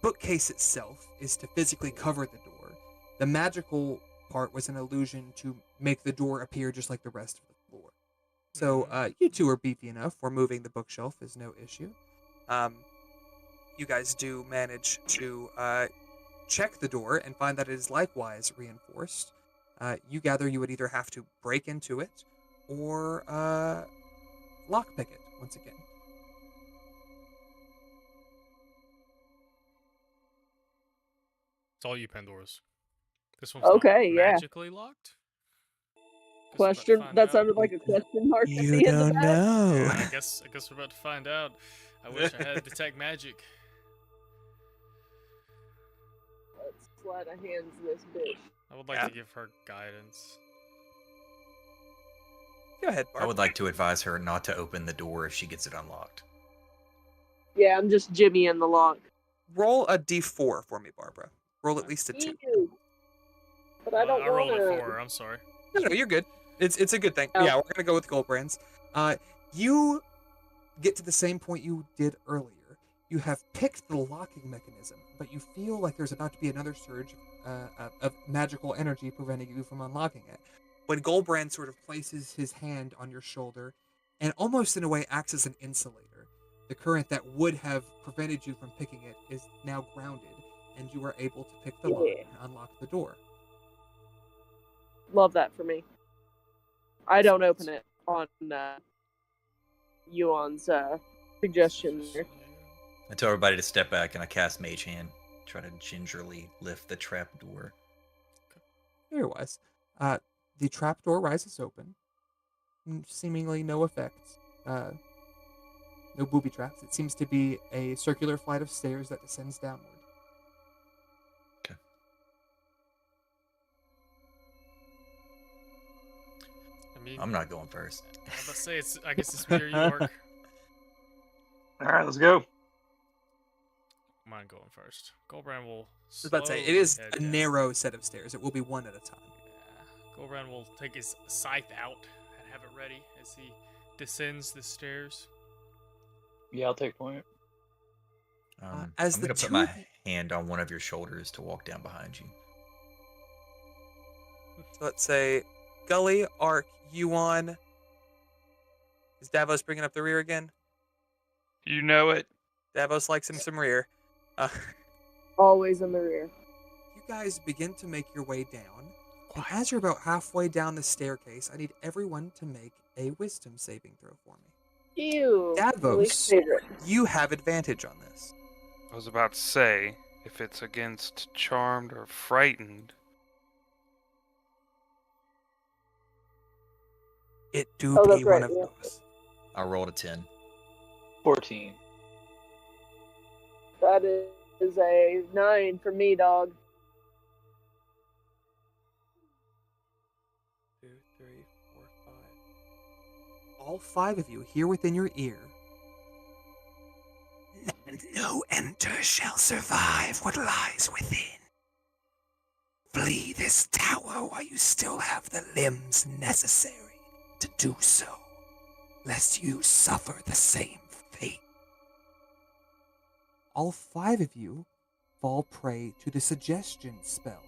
bookcase itself is to physically cover the door. The magical part was an illusion to make the door appear just like the rest of the floor. So you two are beefy enough where moving the bookshelf is no issue. You guys do manage to check the door and find that it is likewise reinforced. You gather you would either have to break into it or lockpick it once again. It's all you, Pandoras. This one's not Okay, yeah. magically locked? Guess we're about to Question. find That out. sounded like a question mark at You the end of don't that. know. Yeah, I guess we're about to find out. I wish I had detect magic. Let's slide a hands this bitch. I would like to give her guidance. Go ahead, I Barb. would like to advise her not to open the door if she gets it unlocked. Yeah, I'm just Jimmy in the lock. Roll a d4 for me, Barbara. Roll at least a 2. Ew. But I don't I rolled want a to. 4. I'm sorry. No, you're good. It's a good thing. Oh. Yeah, we're gonna go with gold brands. You get to the same point you did earlier. You have picked the locking mechanism, but you feel like there's about to be another surge of magical energy preventing you from unlocking it. When Goldbrand sort of places his hand on your shoulder and almost in a way acts as an insulator, the current that would have prevented you from picking it is now grounded, and you are able to pick the lock Yeah. and unlock the door. Love that for me. I don't open it on Yuan's suggestion there. I tell everybody to step back, and I cast Mage Hand, try to gingerly lift the trap door. Here it was. The trapdoor rises open. Seemingly no effect. No booby traps. It seems to be a circular flight of stairs that descends downward. I mean, I'm not going first. I was about to say, I guess it's me or you, Mark. All right, let's go. Mine going first. Goldbrand will. I was about to say, it is a narrow set of stairs. It will be one at a time. Yeah. Goldbrand will take his scythe out and have it ready as he descends the stairs. Yeah, I'll take point. As I'm the going to put two my of you- hand on one of your shoulders to walk down behind you. So let's say Gully, Ark, Yuan. Is Davos bringing up the rear again? You know it. Davos likes him some rear. Always in the rear. You guys begin to make your way down. And as you're about halfway down the staircase, I need everyone to make a wisdom saving throw for me. Ew. Davos. Least favorite. You have advantage on this. I was about to say, if it's against charmed or frightened, It do Oh, be that's one right, of yeah. those. I rolled a 10. 14. That is a 9 for me, dog. 2, 3, 4, 5. All 5 of you hear within your ear. And no enter shall survive what lies within. Flee this tower while you still have the limbs necessary to do so, lest you suffer the same fate. All 5 of you fall prey to the suggestion spell,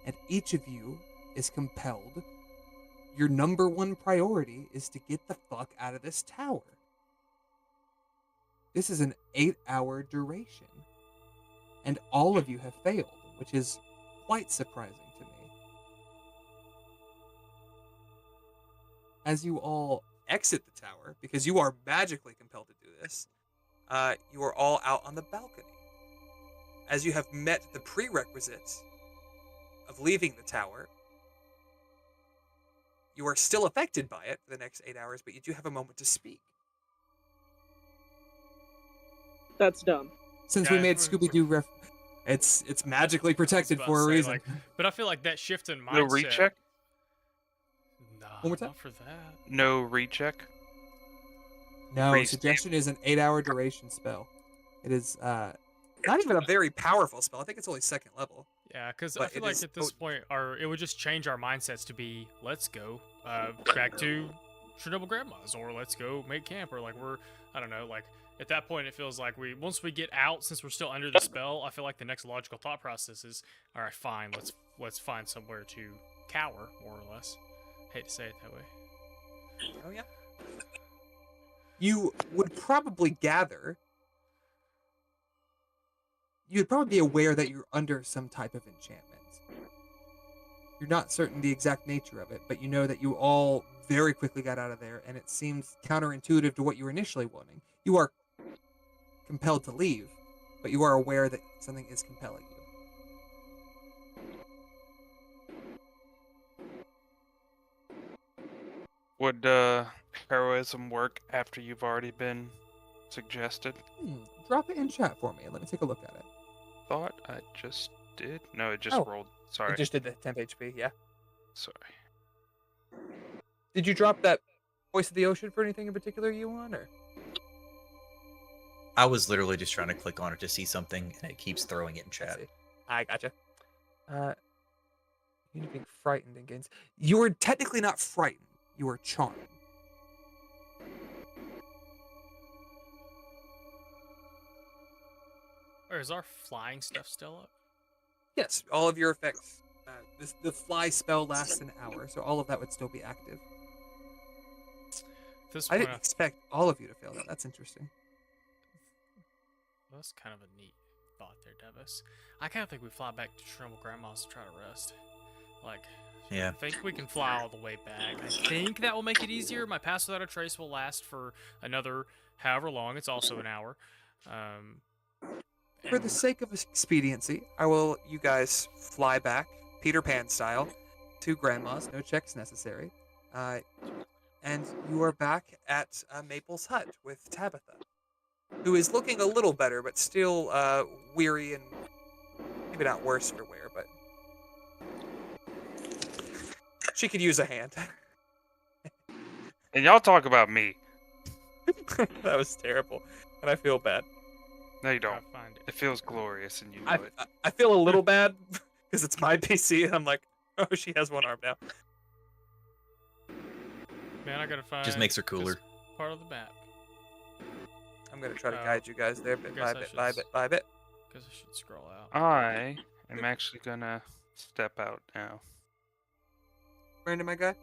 and each of you is compelled. Your number one priority is to get the fuck out of this tower. This is an 8-hour duration, and all of you have failed, which is quite surprising to me. As you all exit the tower, because you are magically compelled to do this, you are all out on the balcony. As you have met the prerequisite of leaving the tower, you are still affected by it for the next 8 hours, but you do have a moment to speak. That's dumb. Since Yeah, we made we're- Scooby-Doo it's magically protected about for to a say, reason. like, but I feel like that shift in mindset. no recheck? Nah, One more time? not for that. No recheck? No, Freeze suggestion is an 8-hour duration spell. It is not even a very powerful spell. I think it's only 2nd level. Yeah, because I But feel it like is at this point, it would just change our mindsets to be, let's go back to Chernobyl Grandma's, or let's go make camp, or like I don't know, like at that point it feels like once we get out, since we're still under the spell, I feel like the next logical thought process is, all right, fine, let's find somewhere to cower, more or less. Hate to say it that way. Oh yeah. You would probably gather. You'd probably be aware that you're under some type of enchantment. You're not certain the exact nature of it, but you know that you all very quickly got out of there, and it seems counterintuitive to what you were initially wanting. You are compelled to leave, but you are aware that something is compelling you. Would heroism work after you've already been suggested? Drop it in chat for me. Let me take a look at it. Thought I just did. No, it just Oh, rolled. Sorry. It just did the temp HP, yeah. Sorry. Did you drop that Voice of the Ocean for anything in particular you want, or? I was literally just trying to click on it to see something, and it keeps throwing it in I chat. see. I gotcha. You need being frightened in games. You were technically not frightened. You were charmed. Or is our flying stuff still up? Yes, all of your effects. The fly spell lasts an hour, so all of that would still be active. At this I point, didn't expect all of you to fail that. That's interesting. That's kind of a neat thought there, Devis. I kind of think we fly back to Trimble Grandma's to try to rest. Like, Yeah. I think we can fly all the way back. I think that will make it easier. My pass without a trace will last for another however long. It's also an hour. For the sake of expediency, I will you guys fly back, Peter Pan style, to Grandma's. No checks necessary. And you are back at Maple's hut with Tabitha, who is looking a little better, but still weary and maybe not worse for wear, but she could use a hand. And y'all talk about me. That was terrible, and I feel bad. No, you Gotta don't. find it. It feels glorious, and you know it. I feel a little bad because it's my PC, and I'm like, oh, she has one arm now. Man, I gotta find. Just makes her this cooler. Part of the map. I'm gonna try to guide you guys there bit by guess I bit should by s- bit by bit. Guess I should scroll out. I am actually gonna step out now. Brandon, my guy,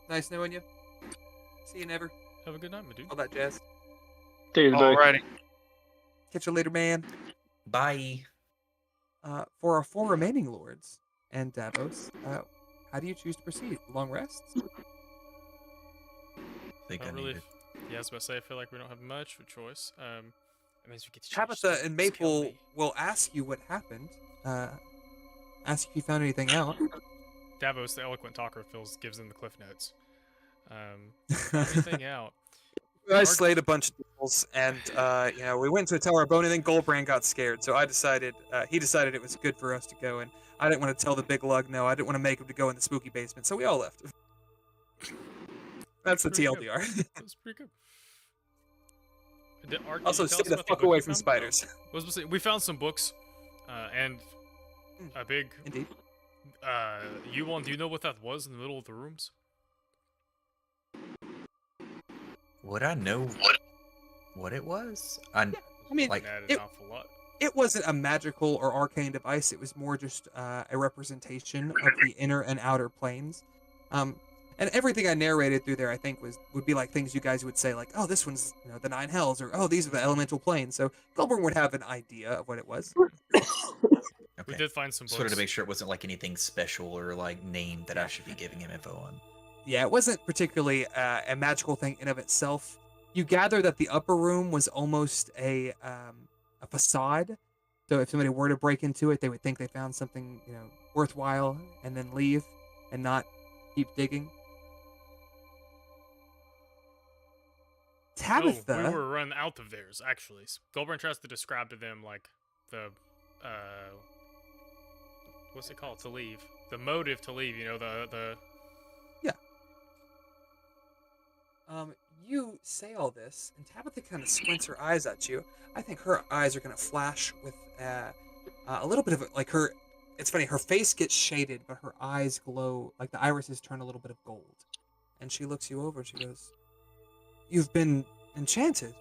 nice knowing you. See you never. Have a good night, my dude. All that jazz. Dude, Alrighty. Catch you later, man. Bye. For our 4 remaining lords and Davos, how do you choose to proceed? Long rests? I think I Not need really. it. Yeah, I was about to say, I feel like we don't have much of a choice. That means we get to change Tabitha stuff. and Just kill Maple me. will ask you what happened. Ask if you found anything out. Davos, the eloquent talker, gives them the cliff notes. Anything out? I slayed a bunch of devils, and we went to a Tower of Bone, and then Goldbrand got scared. So he decided it was good for us to go, and I didn't want to tell the big lug no. I didn't want to make him to go in the spooky basement, so we all left. That's the Pretty good. TLDR. That's pretty good. Art, did Also, you tell stay us the about fuck book away you from found? spiders. I was supposed to say, we found some books, and a big. Indeed. Yuan, do you know what that was in the middle of the rooms? Would I know what it was? I mean, like That is it- an awful lot. it wasn't a magical or arcane device. It was more just a representation of the inner and outer planes. And everything I narrated through there, I think, would be like things you guys would say, like, "Oh, this one's the 9 hells," or "Oh, these are the elemental planes." So Goldberg would have an idea of what it was. We okay. did find some Just books. wanted to make sure it wasn't like anything special or like name that I should be giving him info on. Yeah, it wasn't particularly a magical thing in of itself. You gather that the upper room was almost a facade. So if somebody were to break into it, they would think they found something worthwhile and then leave and not keep digging. Tabitha. Oh, we were run out of theirs, actually. Goldburn tries to describe to them, like, the, what's it called, to leave? The motive to leave, the... You say all this, and Tabitha kind of squints her eyes at you. I think her eyes are going to flash with a little bit of like her. It's funny, her face gets shaded, but her eyes glow like the irises turn a little bit of gold. And she looks you over. She goes, "You've been enchanted."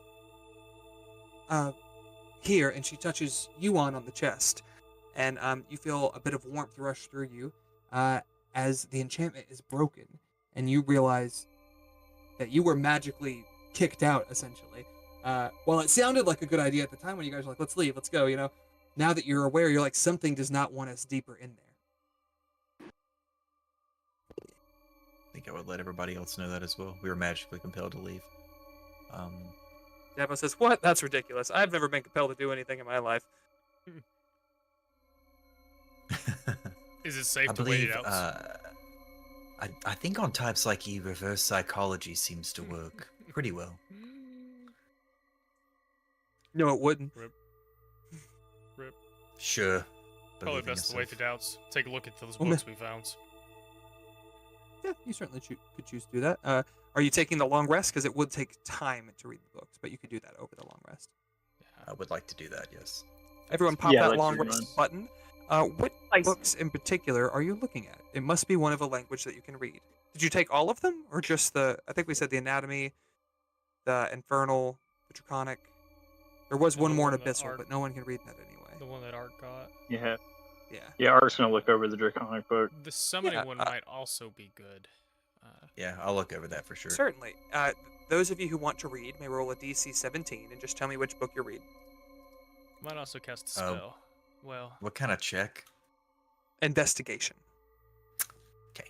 Here, and she touches Yuan on the chest, and you feel a bit of warmth rush through you as the enchantment is broken, and you realize that you were magically kicked out, essentially. While it sounded like a good idea at the time when you guys were like, "Let's leave, let's go," now that you're aware, you're like, something does not want us deeper in there. I think I would let everybody else know that as well. We were magically compelled to leave. Dabo says, "What? That's ridiculous. I've never been compelled to do anything in my life." Is it safe I to wait believe. it out? I think on types like E, reverse psychology seems to work pretty well. No, it wouldn't. Rip. Rip. Sure. Probably believing best to wait yourself. the doubts. Take a look at those Well, books we found. Yeah, you certainly could choose to do that. Are you taking the long rest? Because it would take time to read the books, but you could do that over the long rest. I would like to do that, yes. Everyone pop Yeah, that let's long read rest mine. button. What Nice. books in particular are you looking at? It must be one of a language that you can read. Did you take all of them, or just the? I think we said the anatomy, the infernal, the draconic. There was And one the more in one that abyssal, Art- but no one can read that anyway. The one that Art got. Yeah. Yeah. Yeah, Art's gonna look over the draconic book. The summoning Yeah, one might also be good. Yeah, I'll look over that for sure. Certainly. Those of you who want to read may roll a DC 17 and just tell me which book you read. Might also cast a Oh. spell. Well, What kind of check? Investigation. Okay.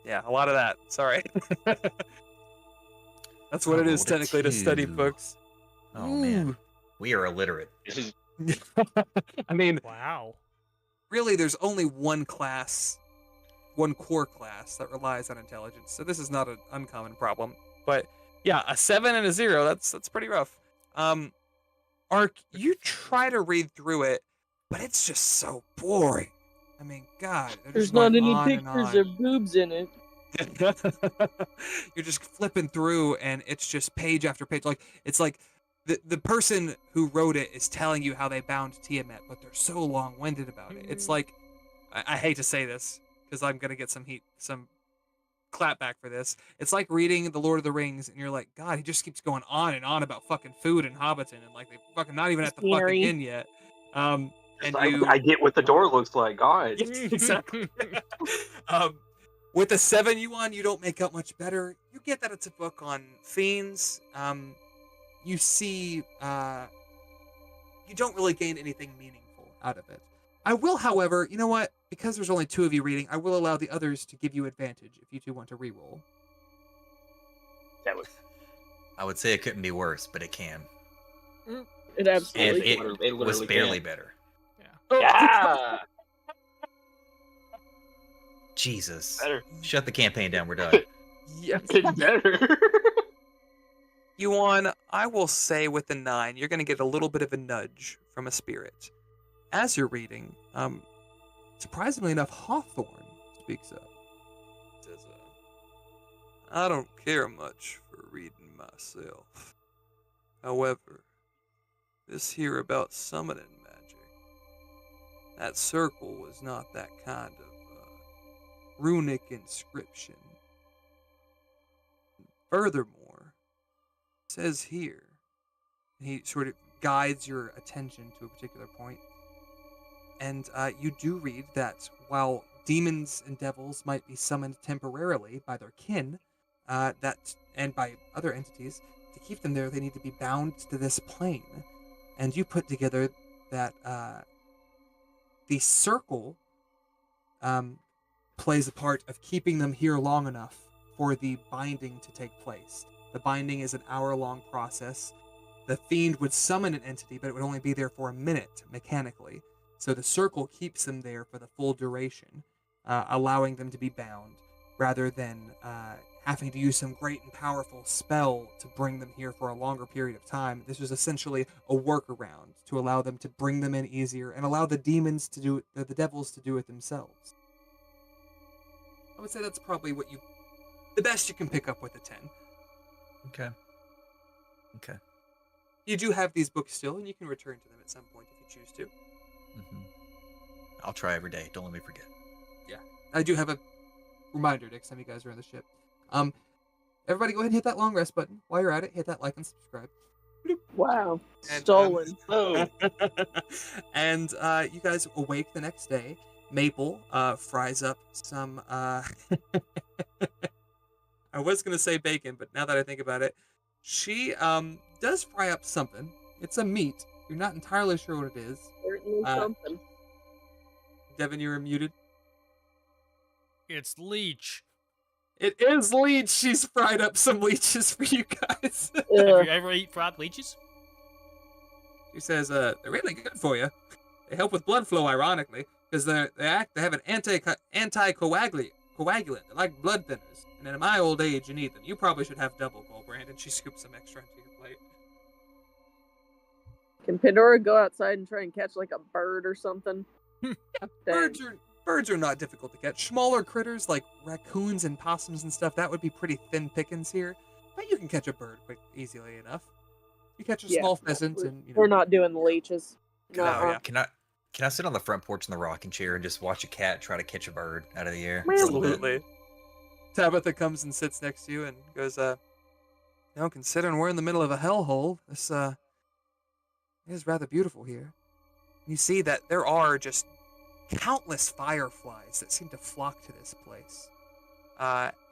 Yeah, a lot of that. Sorry. That's what I it is rolled a technically to study 2. books. Oh man, we are illiterate. This is I mean, wow. really, there's only one class, one core class that relies on intelligence, so this is not an uncommon problem. But yeah, a 7 and a 0, that's pretty rough. Ark, you try to read through it, but it's just so boring. I mean, God, they're There's just not going any on and pictures on. or boobs in it. You're just flipping through, and it's just page after page. Like it's like the person who wrote it is telling you how they bound Tiamat, but they're so long-winded about it. It's like I hate to say this because I'm gonna get some heat, some clapback for this. It's like reading The Lord of the Rings, and you're like, God, he just keeps going on and on about fucking food and Hobbiton, and like they fucking not even at the fucking Scenery. end yet. And I, you, I get what the door looks like. God. exactly. With the 7 you on, you don't make out much better. You get that it's a book on fiends. You see, you don't really gain anything meaningful out of it. I will, however, you know what? Because there's only 2 of you reading, I will allow the others to give you advantage if you two want to reroll. That was I would say it couldn't be worse, but it can. It And absolutely. it literally was barely can. better. yeah. Jesus. Better. Shut the campaign down. We're done. Yes. It's better. Yuan, I will say with the 9, you're going to get a little bit of a nudge from a spirit. As you're reading, surprisingly enough, Hawthorne speaks up. Says, I don't care much for reading myself. However, this here about summoning magic, that circle was not that kind of runic inscription. Furthermore, it says here, he sort of guides your attention to a particular point, and you do read that while demons and devils might be summoned temporarily by their kin, and by other entities, to keep them there, they need to be bound to this plane. And you put together that the circle plays a part of keeping them here long enough for the binding to take place. The binding is an hour-long process. The fiend would summon an entity, but it would only be there for a minute, mechanically. So the circle keeps them there for the full duration, allowing them to be bound, rather than having to use some great and powerful spell to bring them here for a longer period of time. This was essentially a workaround to allow them to bring them in easier and allow the demons to do it, the devils to do it themselves. I would say that's probably the best you can pick up with a 10. Okay. Okay. You do have these books still, and you can return to them at some point if you choose to. hmm I'll try every day. Don't let me forget. I do have a reminder next time you guys are on the ship. Everybody go ahead and hit that long rest button. While you're at it, hit that like and subscribe. Wow. And, Stolen. Oh. And you guys awake the next day. Maple fries up some... I was going to say bacon, but now that I think about it, she does fry up something. It's a meat. You're not entirely sure what it is. Certainly something. Devin, you're muted. It's leech. It is leech. She's fried up some leeches for you guys. Have Ugh. you ever eat fried leeches? She says, they're really good for you. They help with blood flow, ironically, because they have an anti-coagulate coagulant. They're like blood thinners. And in my old age, you need them. You probably should have double, Goldbrand. And she scoops some extra into your plate. Can Pandora go outside and try and catch like a bird or something? Birds are not difficult to catch. Smaller critters like raccoons and possums and stuff, that would be pretty thin pickings here. But you can catch a bird easily enough. You catch a small pheasant, and we're not doing the leeches. No. Can I sit on the front porch in the rocking chair and just watch a cat try to catch a bird out of the air? Absolutely. Tabitha comes and sits next to you and goes, considering we're in the middle of a hellhole, this is rather beautiful here. You see that there are just countless fireflies that seem to flock to this place.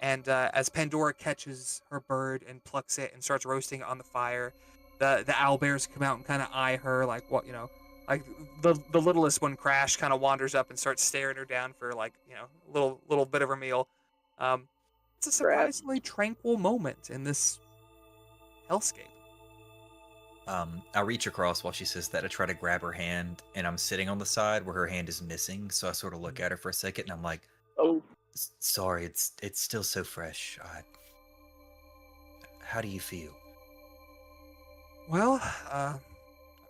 And as Pandora catches her bird and plucks it and starts roasting it on the fire, the owlbears come out and kind of eye her like, what, like the littlest one, Crash, kind of wanders up and starts staring her down for like, a little bit of her meal. It's a surprisingly tranquil moment in this hellscape. I reach across while she says that to try to grab her hand, and I'm sitting on the side where her hand is missing, so I sort of look at her for a second, and I'm like, "Oh, sorry, it's still so fresh. How do you feel?" Well, I'd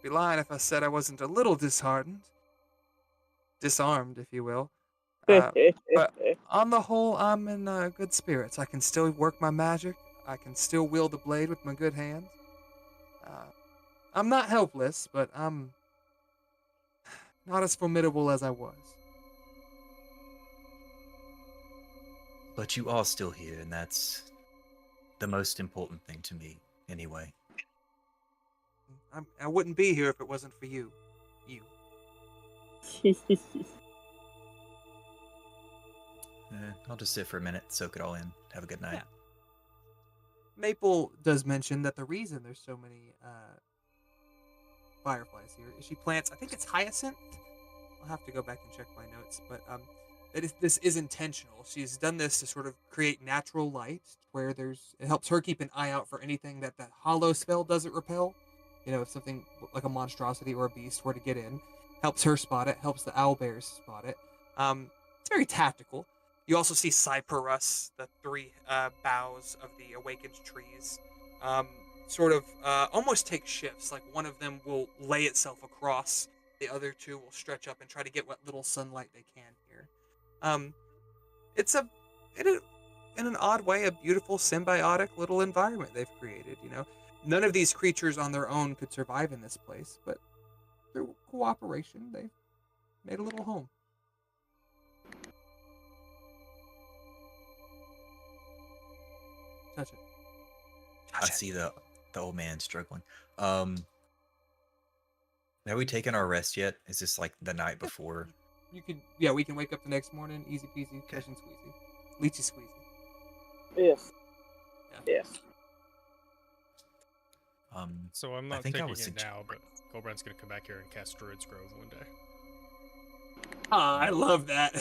be lying if I said I wasn't a little disarmed, if you will. But on the whole, I'm in good spirits. I can still work my magic. I can still wield the blade with my good hand. I'm not helpless, but I'm not as formidable as I was. But you are still here, and that's the most important thing to me, anyway. I wouldn't be here if it wasn't for you. I'll just sit for a minute, soak it all in. Have a good night. Yeah. Maple does mention that the reason there's so many fireflies here is she plants, I think it's hyacinth. I'll have to go back and check my notes, but this is intentional. She's done this to sort of create natural light, where it helps her keep an eye out for anything that hollow spell doesn't repel. If something like a monstrosity or a beast were to get in, helps her spot it, helps the owlbears spot it. It's very tactical. You also see cyperus, the three boughs of the awakened trees, sort of almost take shifts. Like one of them will lay itself across, the other two will stretch up and try to get what little sunlight they can here. It's in an odd way, a beautiful symbiotic little environment they've created. None of these creatures on their own could survive in this place, but through cooperation, they've made a little home. Touch it. I see the old man struggling. Have we taken our rest yet? Is this like the night before? We can wake up the next morning, easy peasy, catch and squeezy. Leechy squeezy. Yes. Yes. So I'm not taking it now, but Goldbrand's gonna come back here and cast Druid's Grove one day. I love that.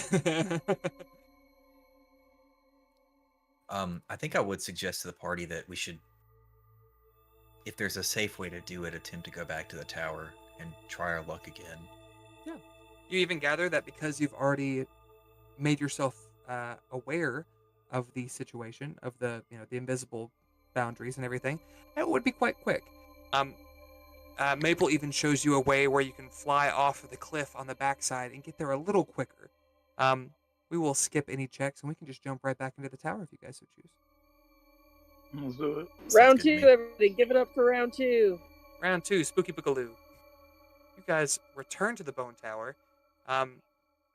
I think I would suggest to the party that we should, if there's a safe way to do it, attempt to go back to the tower and try our luck again. Yeah. You even gather that because you've already made yourself aware of the situation, of the invisible boundaries and everything, it would be quite quick. Maple even shows you a way where you can fly off of the cliff on the backside and get there a little quicker. We will skip any checks and we can just jump right back into the tower if you guys so choose. Let's do it. Round 2, everybody. Give it up for round 2. Round 2, Spooky Boogaloo. You guys return to the Bone Tower.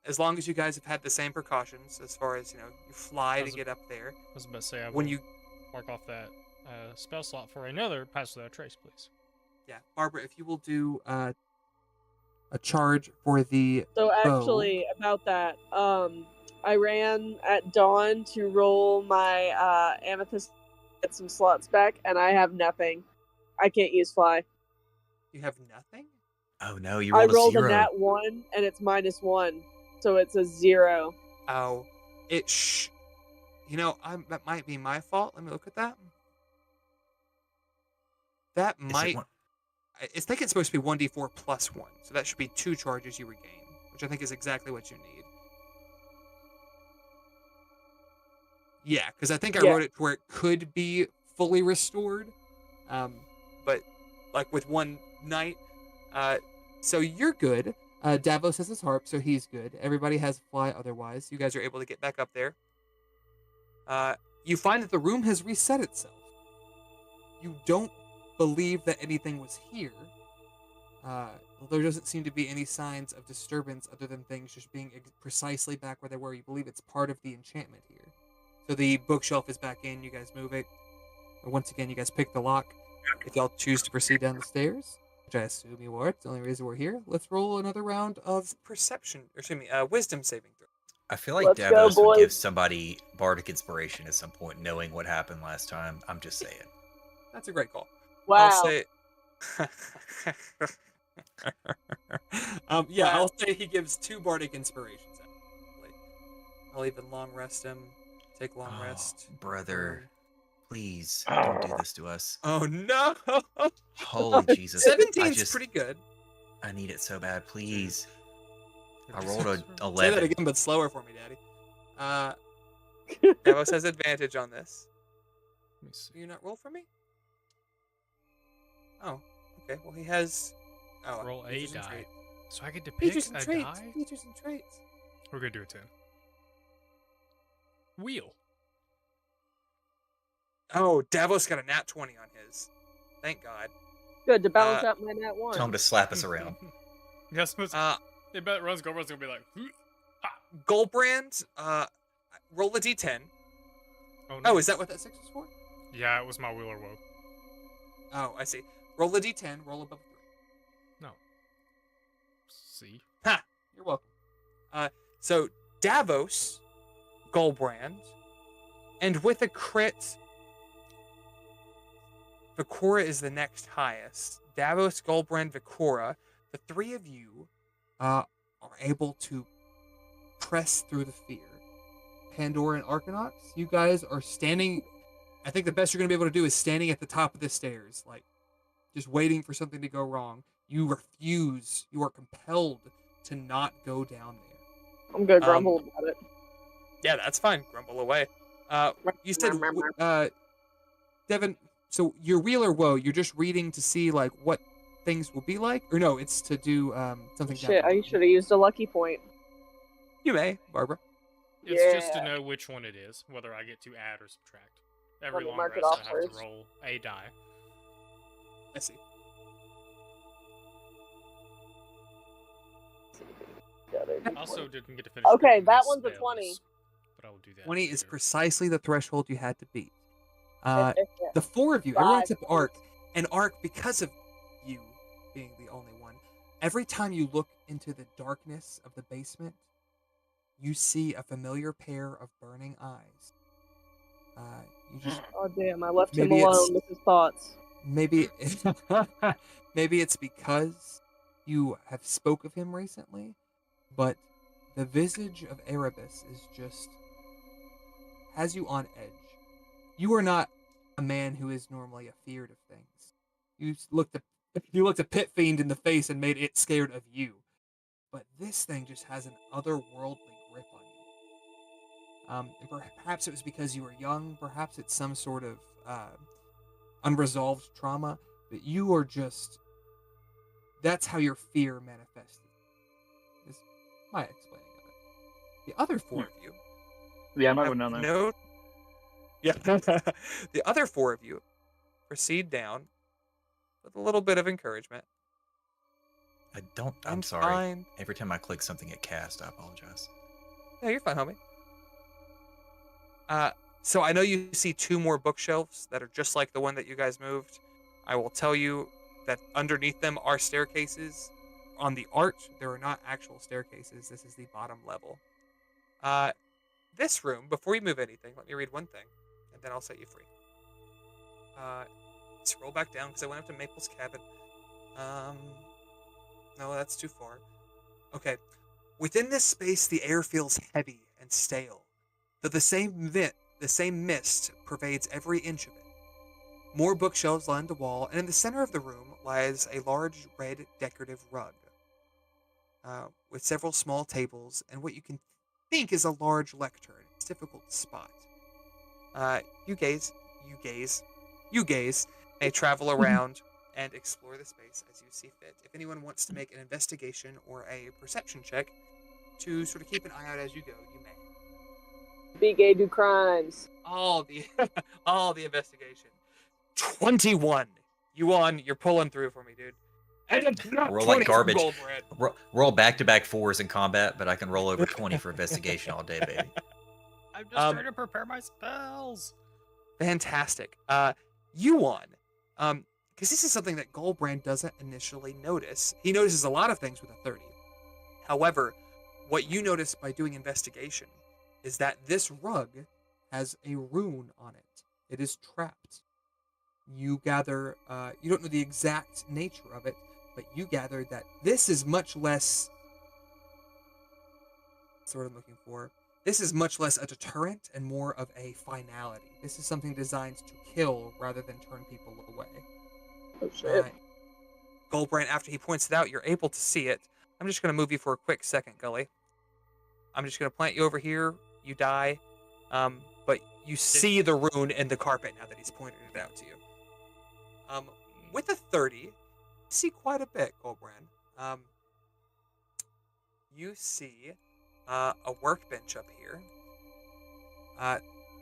As long as you guys have had the same precautions as far as, you fly to get up there. I was about to say, when you mark off that spell slot for another Pass Without a Trace, please. Yeah, Barbara, if you will do a charge for the So bow. actually, about that, I ran at dawn to roll my amethyst, get some slots back, and I have nothing. I can't use fly. You have nothing? Oh no, you I rolled rolled a 0. a nat 1, and it's -1, so it's a 0. Oh, that might be my fault. Let me look at that. That might. I think it's supposed to be 1d4 plus 1, so that should be 2 charges you regain, which I think is exactly what you need. Yeah, because I think I Yeah. wrote it to where it could be fully restored, but like with one night. So you're good. Davos has his harp, so he's good. Everybody has fly. Otherwise, you guys are able to get back up there. You find that the room has reset itself. You don't believe that anything was here. There doesn't seem to be any signs of disturbance other than things just being precisely back where they were. You believe it's part of the enchantment here. So the bookshelf is back in. You guys move it. And once again, you guys pick the lock. If y'all choose to proceed down the stairs, which I assume you are, it's the only reason we're here. Let's roll another round of perception, or excuse me, wisdom saving throw. I feel like Let's go, Davos would give boys. somebody bardic inspiration at some point, knowing what happened last time. I'm just saying. That's a great call. Wow. I'll say. Yeah, Wow. I'll say he gives 2 bardic inspirations. Actually. I'll even long rest him. Take long Oh, rest. brother. Please don't do this to us. Oh no! Holy Jesus! 17's pretty good. I need it so bad. Please. I rolled Say a Say 11. that again, but slower for me, Daddy. Davos has advantage on this. Let me see. Do you not roll for me? Oh, okay. Well, he has. Oh, Roll a features and die. traits. So I get to pick Features and a traits. die? Features and traits. We're gonna do it 10. Wheel. Oh, Davos got a nat 20 on his. Thank God. Good to balance out my nat Tell him one. to slap us around. Yes, I Uh, bet Run's gonna be like, Goldbrand, roll a d10. oh, Oh, is that what that 6 is for? Yeah, it was my wheel or woe. Oh, I see. Roll a d10. Roll above 3. No. See? Ha! You're welcome. So Davos, Goldbrand, and with a crit, Vikora is the next highest. Davos, Goldbrand, Vikora, the 3 of you are able to press through the fear. Pandora and Arcanauts, you guys are standing. I think the best you're going to be able to do is standing at the top of the stairs, like just waiting for something to go wrong. You refuse. You are compelled to not go down there. I'm gonna grumble about it. Yeah, that's fine. Grumble away. You said, Devin. So your wheel or woe, you're just reading to see like what things will be like, or no? It's to do something. Shit, down I should have used a lucky point. You may, Barbara. It's just to Yeah. know which one it is, whether I get to add or subtract. Every Let me long mark it rest, off I have first. to roll a die. I see. Also, didn't get to finish. Okay, picking my that one's a spells, 20. But I will do that. 20 is later. precisely the threshold you had to beat. The 4 of you, Five. everyone except Ark, and Ark, because of you being the only one, every time you look into the darkness of the basement, you see a familiar pair of burning eyes. You just Oh damn! I left him Maybe it's- alone with his thoughts. maybe maybe it's because you have spoke of him recently, but the visage of Erebus is just has you on edge. You are not a man who is normally afeared of things. You looked a pit fiend in the face and made it scared of you. But this thing just has an otherworldly grip on you. And perhaps it was because you were young. Perhaps it's some sort of unresolved trauma. But you are just—that's how your fear manifested. Is my explaining of it. The other 4 of you. Yeah, I'm not have going down there. no. Yeah. The other 4 of you proceed down with a little bit of encouragement. I'm I'm sorry. fine. Every time I click something at cast, I apologize. No, you're fine, homie. So I know you see 2 more bookshelves that are just like the one that you guys moved. I will tell you that underneath them are staircases. On the art, there are not actual staircases. This is the bottom level. This room, before you move anything, let me read one thing, and then I'll set you free. Scroll back down because I went up to Maple's cabin. No, that's too far. Okay. Within this space, the air feels heavy and stale, though the same mist pervades every inch of it. More bookshelves line the wall, and in the center of the room lies a large red decorative rug, with several small tables and what you can think is a large lectern. It's difficult to spot. You gaze, you gaze, may travel around and explore the space as you see fit. If anyone wants to make an investigation or a perception check to sort of keep an eye out as you go, you may. Be gay, do crimes. All the all the investigation. 21. You're pulling through for me, dude. And it's not Roll like 20 for garbage. Gold Brand. Roll back-to-back 4s in combat, but I can roll over 20 for investigation all day, baby. I'm just trying to prepare my spells. Fantastic. Yuan, because this is something that Goldbrand doesn't initially notice. He notices a lot of things with a 30. However, what you notice by doing investigation is that this rug has a rune on it. It is trapped. You gather, you don't know the exact nature of it, but you gather that this is much less, that's what I'm looking for. This is much less a deterrent and more of a finality. This is something designed to kill rather than turn people away. Oh shit. Goldbrand, after he points it out, you're able to see it. I'm just going to move you for a quick second, Gully. I'm just going to plant you over here. You die. But you see the rune in the carpet now that he's pointed it out to you. With a 30, you see quite a bit, Goldbrand. You see a workbench up here.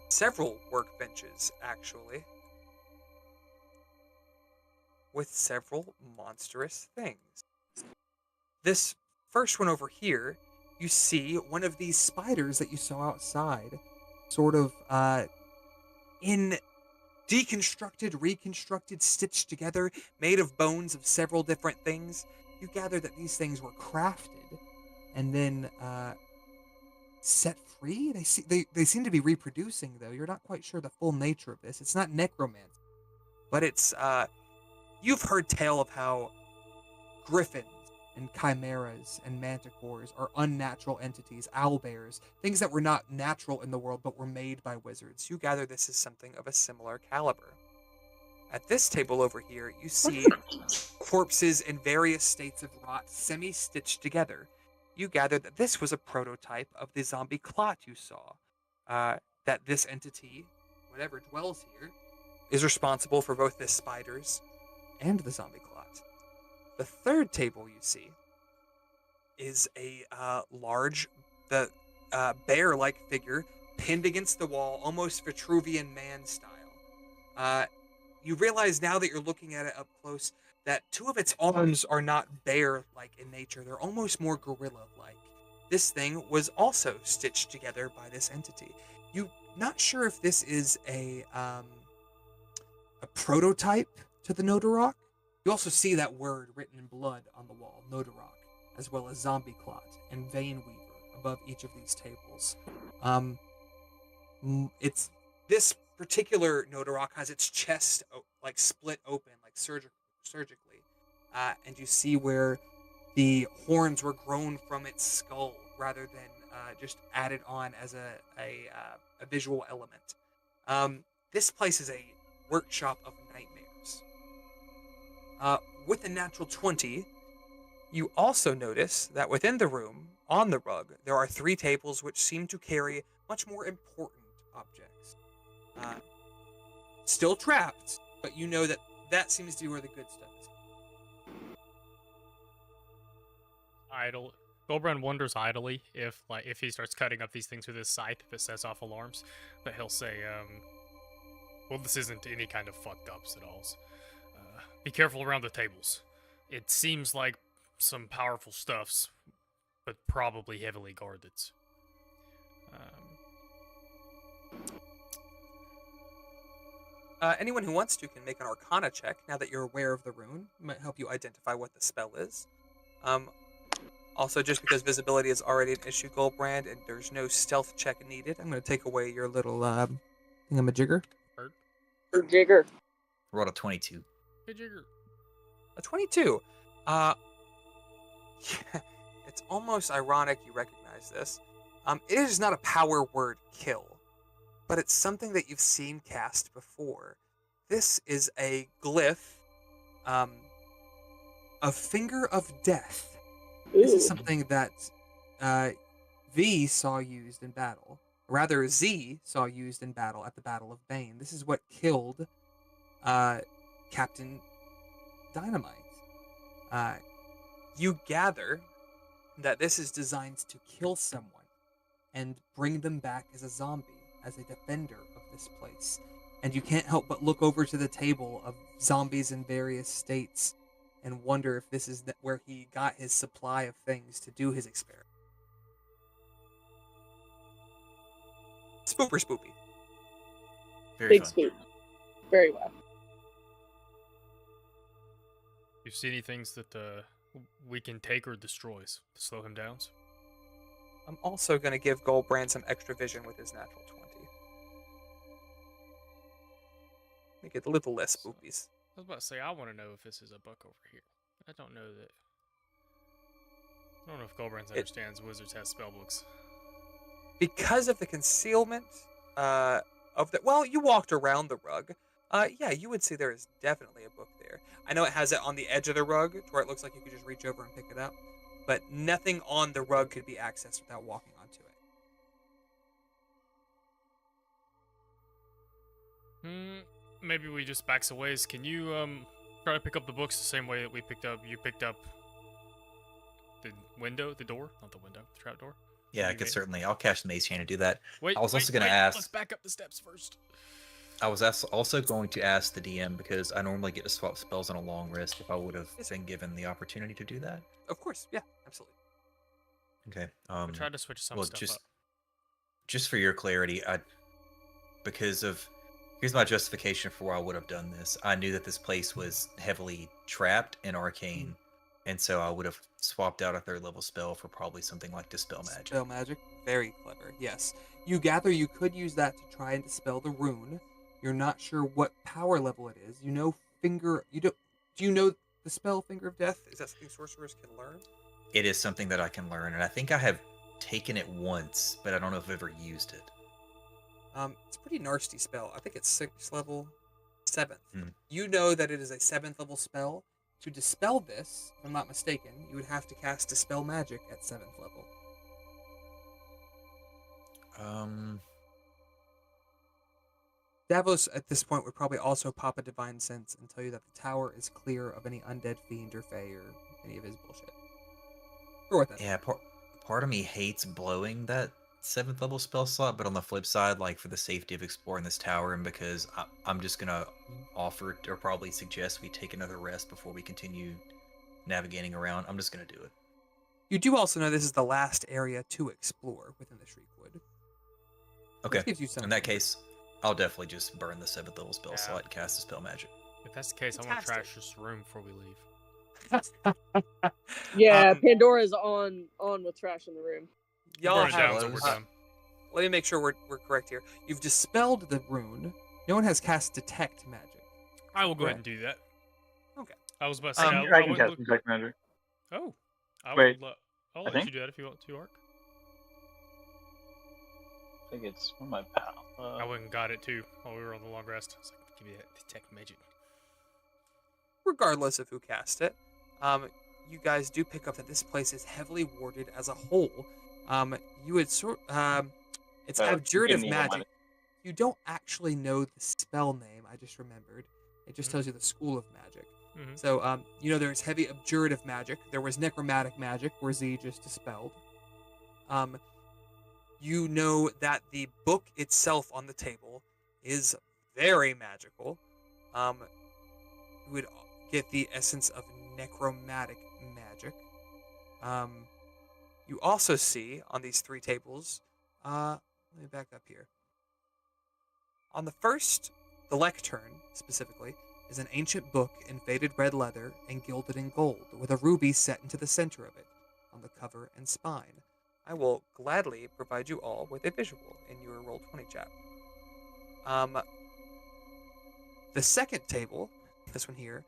Several workbenches, actually. With several monstrous things. This first one over here, you see one of these spiders that you saw outside, sort of in deconstructed, reconstructed, stitched together, made of bones of several different things. You gather that these things were crafted and then set free. They seem to be reproducing, though. You're not quite sure the full nature of this. It's not necromancy, but it's you've heard tale of how griffins and chimeras and manticores are unnatural entities, owlbears, things that were not natural in the world but were made by wizards. You gather this is something of a similar caliber. At this table over here, you see corpses in various states of rot, semi-stitched together. You gather that this was a prototype of the zombie clot you saw. That this entity, whatever dwells here, is responsible for both the spiders and the zombie clot. The third table you see is a large, bear-like figure pinned against the wall, almost Vitruvian man style. You realize now that you're looking at it up close that two of its arms are not bear-like in nature. They're almost more gorilla-like. This thing was also stitched together by this entity. You're not sure if this is a prototype to the Nodorok. You also see that word written in blood on the wall, Nodorok, as well as Zombie Clot and Vein Weaver above each of these tables. It's this particular Nodorok has its chest like split open, like surgically, and you see where the horns were grown from its skull rather than just added on as a visual element. This place is a workshop of nightmares. With a natural 20, you also notice that within the room, on the rug, there are 3 tables which seem to carry much more important objects. Still trapped, but you know that seems to be where the good stuff is. Idle. Goldbrand wonders idly if he starts cutting up these things with his scythe, if it sets off alarms. But he'll say, well, this isn't any kind of fucked ups at all. Be careful around the tables. It seems like some powerful stuffs, but probably heavily guarded. Anyone who wants to can make an Arcana check now that you're aware of the rune. It might help you identify what the spell is. Also, just because visibility is already an issue, Goldbrand, and there's no stealth check needed, I'm going to take away your little thingamajigger. Or jigger. Rolled a 22. Hey, Jigger. A 22. It's almost ironic you recognize this. It is not a power word, kill, but it's something that you've seen cast before. This is a glyph, a finger of death. This is something that V saw used in battle. rather Z saw used in battle at the Battle of Bane. This is what killed Captain Dynamite. You gather that this is designed to kill someone and bring them back as a zombie, as a defender of this place. And you can't help but look over to the table of zombies in various states and wonder if this is where he got his supply of things to do his experiment. Spooper spoopy. Very Big fun. spook. Very well. You see any things that we can take or destroys to slow him down? I'm also going to give Goldbrand some extra vision with his natural 20. Make it a little less spoopies. I was about to say, I want to know if this is a book over here. I don't know that. I don't know if Goldbrands understands wizards have spell books. Because of the concealment of the... Well, you walked around the rug. Yeah, you would see there is definitely a book there. I know it has it on the edge of the rug, to where it looks like you could just reach over and pick it up. But nothing on the rug could be accessed without walking onto it. Maybe we just backs a ways. Can you try to pick up the books the same way that you picked up the door, not the window, the trap door? Yeah, I could certainly. I'll cash the maze hand and do that. Wait, I was also going to ask. Let's back up the steps first. I was also going to ask the DM, because I normally get to swap spells on a long rest, if I would have been given the opportunity to do that. Of course, yeah, absolutely. Okay. We tried to switch some stuff up. Just for your clarity, here's my justification for why I would have done this. I knew that this place was heavily trapped and arcane, and so I would have swapped out a 3rd level spell for probably something like Dispel Magic. Dispel Magic, very clever, yes. You gather you could use that to try and dispel the rune. You're not sure what power level it is. You know do you know the spell Finger of Death? Is that something sorcerers can learn? It is something that I can learn, and I think I have taken it once, but I don't know if I've ever used it. It's a pretty nasty spell. I think it's 6th level, 7th. Hmm. You know that it is a 7th level spell. To dispel this, if I'm not mistaken, you would have to cast Dispel Magic at 7th level. Davos, at this point, would probably also pop a Divine Sense and tell you that the tower is clear of any undead fiend or fae or any of his bullshit. For what that Yeah, part of me hates blowing that 7th level spell slot, but on the flip side, like, for the safety of exploring this tower, and because I'm just gonna offer or probably suggest we take another rest before we continue navigating around, I'm just gonna do it. You do also know this is the last area to explore within the Shriekwood. Okay, Which gives you some in that case, I'll definitely just burn the 7th level spell Yeah. slot and cast Dispel Magic. If that's the case, I want to Fantastic. trash this room before we leave. Yeah, Pandora's on with trash in the room. Y'all Burn it down have, so we're those. done. let me make sure we're correct here. You've dispelled the rune. No one has cast Detect Magic. I will go ahead Correct. and do that. Okay. I was about to say, I I can would cast look... Detect Magic. Oh, Wait, I'll I let think- you do that if you want to, Ark. I think it's on my pal. I went and got it too while we were on the long rest. I was like, give me that detect magic. Regardless of who cast it, you guys do pick up that this place is heavily warded as a whole. You would it's abjurative me the magic. money. You don't actually know the spell name. I just remembered. It just Mhm. tells you the school of magic. Mhm. So, you know, there's heavy abjurative magic. There was necromantic magic, where Z just dispelled. You know that the book itself on the table is very magical. You would get the essence of necromantic magic. You also see on these 3 tables, let me back up here. On the first, the lectern specifically, is an ancient book in faded red leather and gilded in gold, with a ruby set into the center of it, on the cover and spine. I will gladly provide you all with a visual in your Roll20 chat. The second table, this one here,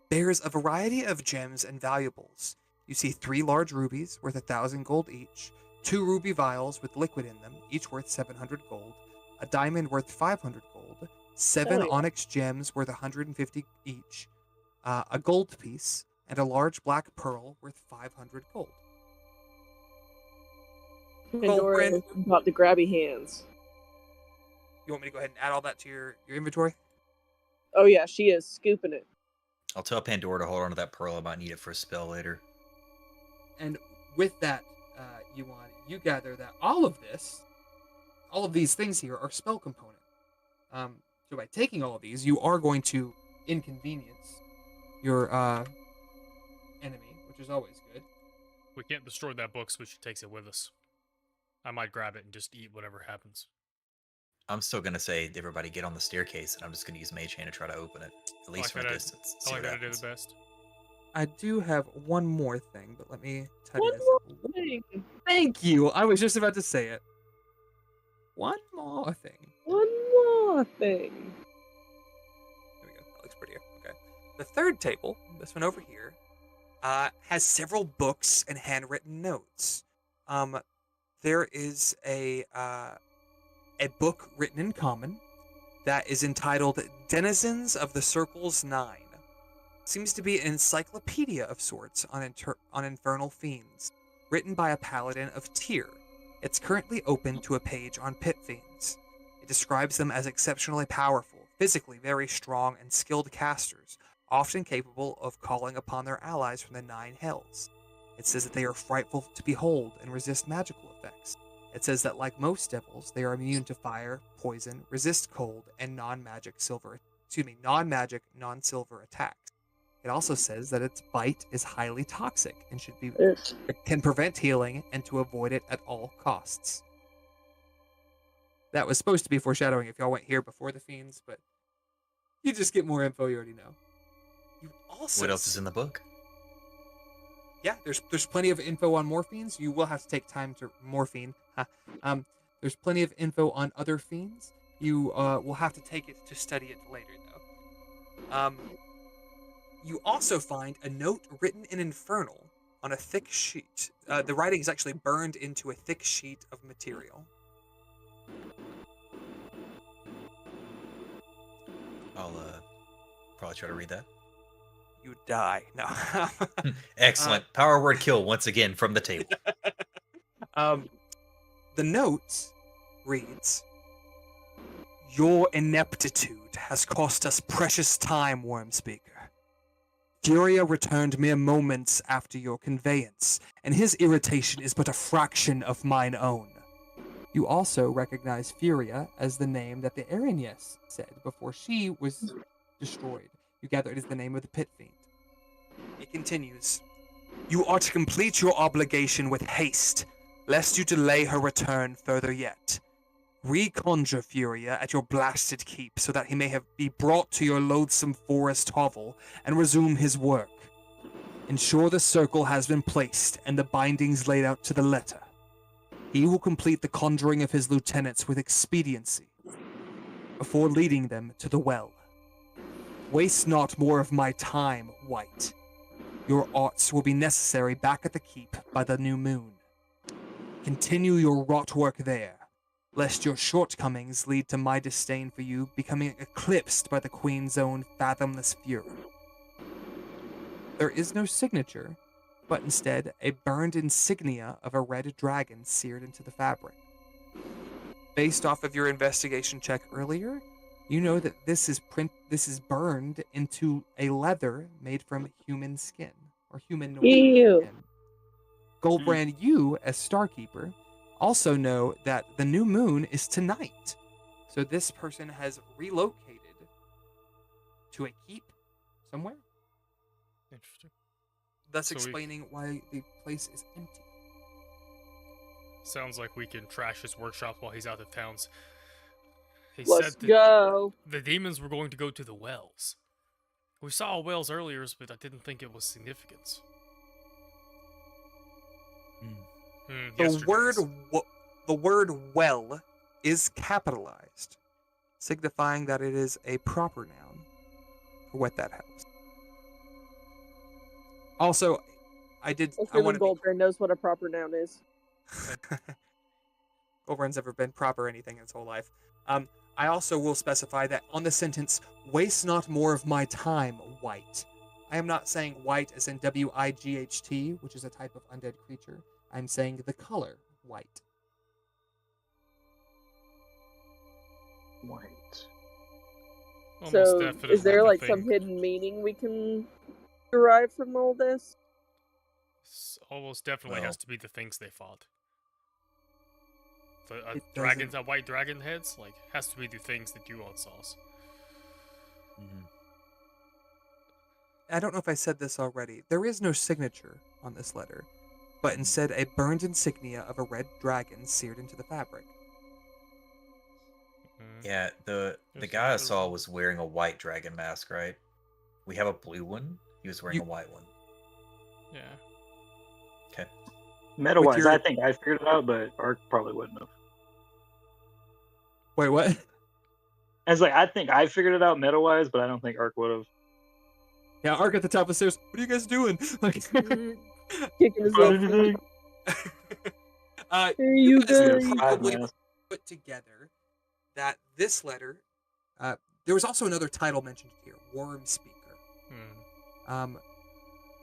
bears a variety of gems and valuables. You see 3 large rubies worth 1,000 gold each, 2 ruby vials with liquid in them, each worth 700 gold, a diamond worth 500 gold, 7 Oh, yeah. onyx gems worth 150 each, a gold piece, and a large black pearl worth 500 gold. Pandora Colbrand, got the grabby hands. you want me to go ahead and add all that to your inventory? Oh yeah, she is scooping it. I'll tell Pandora to hold on to that pearl. I might need it for a spell later. And with that, you gather that all of these things here are spell component. So by taking all of these, you are going to inconvenience your enemy, which is always good. We can't destroy that book, so she takes it with us. I might grab it and just eat whatever happens. I'm still gonna say everybody get on the staircase, and I'm just gonna use Mage Hand to try to open it, at least from a distance. See I what gotta do happens. the best. I do have one more thing, but let me tell One you this. more thing. Thank you. I was just about to say it. One more thing. One more thing. There we go. That looks prettier. Okay. The third table, this one over here, has several books and handwritten notes. There is a book written in common that is entitled "Denizens of the Circle's Nine." Seems to be an encyclopedia of sorts on infernal fiends, written by a paladin of Tyr. It's currently open to a page on pit fiends. It describes them as exceptionally powerful, physically very strong and skilled casters, often capable of calling upon their allies from the Nine Hells. It says that they are frightful to behold and resist magical effects. It says that like most devils, they are immune to fire, poison, resist cold, and non-magic, non-silver attacks. It also says that its bite is highly toxic and can prevent healing and to avoid it at all costs. That was supposed to be foreshadowing if y'all went here before the fiends, but you just get more info you already know. You also What else is in the book? Yeah, there's plenty of info on morphines. You will have to take time to morphine. There's plenty of info on other fiends. You will have to take it to study it later, though. You also find a note written in Infernal on a thick sheet. The writing is actually burned into a thick sheet of material. I'll probably try to read that. You die. No. Excellent. Power word kill once again from the table. The note reads, "Your ineptitude has cost us precious time, Wormspeaker. Furia returned mere moments after your conveyance, and his irritation is but a fraction of mine own." You also recognize Furia as the name that the Arianyes said before she was destroyed. You gather it is the name of the pit fiend. It continues, "You are to complete your obligation with haste, lest you delay her return further yet. Reconjure Furia at your blasted keep so that he may be brought to your loathsome forest hovel and resume his work. Ensure the circle has been placed and the bindings laid out to the letter. He will complete the conjuring of his lieutenants with expediency before leading them to the well. Waste not more of my time, White. Your arts will be necessary back at the keep by the new moon. Continue your wrought work there, lest your shortcomings lead to my disdain for you becoming eclipsed by the Queen's own fathomless fury." There is no signature, but instead a burned insignia of a red dragon seared into the fabric. Based off of your investigation check earlier, you know that this is burned into a leather made from human skin, or humanoid Ew. skin. Goldbrand, you, as Starkeeper, also know that the new moon is tonight. So this person has relocated to a keep somewhere, Interesting. thus So we- explaining why the place is empty. Sounds like we can trash his workshop while he's out of towns. He Let's said that go. the demons were going to go to the wells. We saw wells earlier, but I didn't think it was significance. The word well is capitalized, signifying that it is a proper noun for what that house. Also, I Assuming want to Goldbrand knows what a proper noun is. Goldbrand's never been proper anything in his whole life. I also will specify that on the sentence, "Waste not more of my time, White." I am not saying white as in WIGHT, which is a type of undead creature. I'm saying the color white. White. Almost So, definitely is there the like thing. some hidden meaning we can derive from all this? Almost definitely Well- has to be the things they fought. The It dragon, doesn't- white dragon heads, like has to be the things that you all saw. Mhm. I don't know if I said this already. There is no signature on this letter, but instead a burned insignia of a red dragon seared into the fabric. Yeah, the There's guy I another saw one. was wearing a white dragon mask, right? We have a blue one. He was wearing You- a white one. Yeah. Okay. Meta-wise, your- I think I figured it out, but Ark probably wouldn't have. Wait, what? I was like, I think I figured it out meta-wise, but I don't think Ark would have. Yeah, Ark at the top of the stairs. What are you guys doing? Like, Kicking his little feet. you Here you guys go. could probably Mask. put together that this letter. There was also another title mentioned here, Worm Speaker.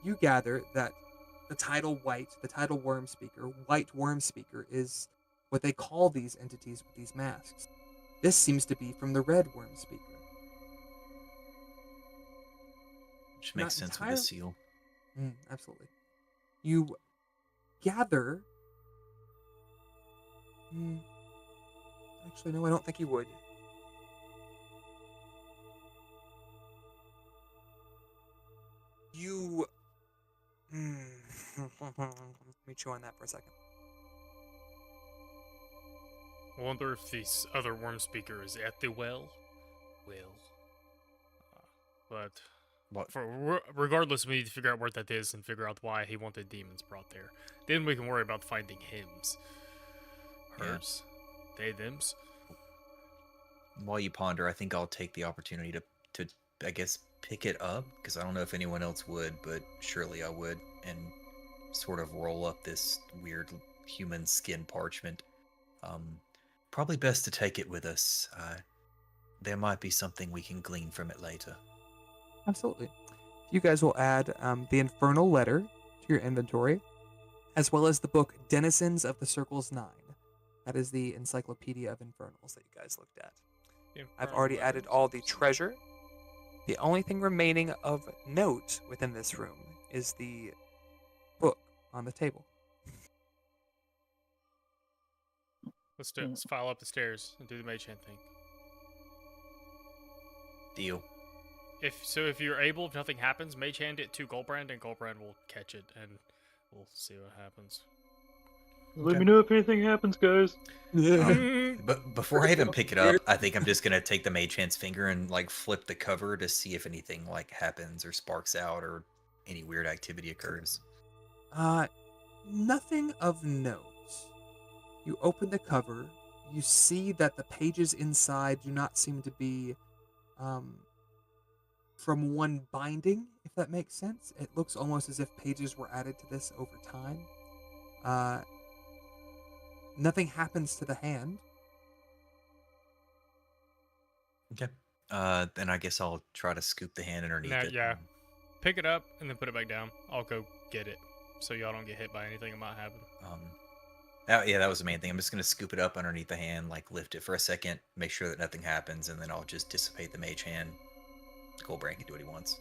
You gather that the title Worm Speaker, White Worm Speaker, is what they call these entities with these masks. This seems to be from the Red Worm Speaker. Which makes Not sense with the entirely- seal. Absolutely. You gather. Actually, no, I don't think you would. You. Let me chew on that for a second. I wonder if this other worm speaker is at the well. But What? regardless, we need to figure out where that is and figure out why he wanted demons brought there. Then we can worry about finding hims. Yeah. Hers. They, thems. While you ponder, I think I'll take the opportunity to I guess, pick it up, because I don't know if anyone else would, but surely I would, and sort of roll up this weird human skin parchment. Probably best to take it with us. There might be something we can glean from it later. Absolutely. You guys will add the Infernal Letter to your inventory, as well as the book Denizens of the Circles 9. That is the Encyclopedia of Infernals that you guys looked at. I've already added all the treasure. The only thing remaining of note within this room is the book on the table. Let's do it. Let's file up the stairs and do the mage hand thing. Deal. If you're able, if nothing happens, mage hand it to Goldbrand, and Goldbrand will catch it, and we'll see what happens. Let me know if anything happens, guys. But before I even pick it up, I think I'm just gonna take the mage hand's finger and like flip the cover to see if anything like happens or sparks out or any weird activity occurs. Nothing of note. You open the cover. You see that the pages inside do not seem to be from one binding, if that makes sense. It looks almost as if pages were added to this over time. Nothing happens to the hand. Okay. Then I guess I'll try to scoop the hand underneath Nah, it. yeah. Pick it up and then put it back down. I'll go get it, so y'all don't get hit by anything that might happen. Yeah, that was the main thing. I'm just gonna scoop it up underneath the hand, like lift it for a second, make sure that nothing happens, and then I'll just dissipate the mage hand. Goldbrand can do what he wants.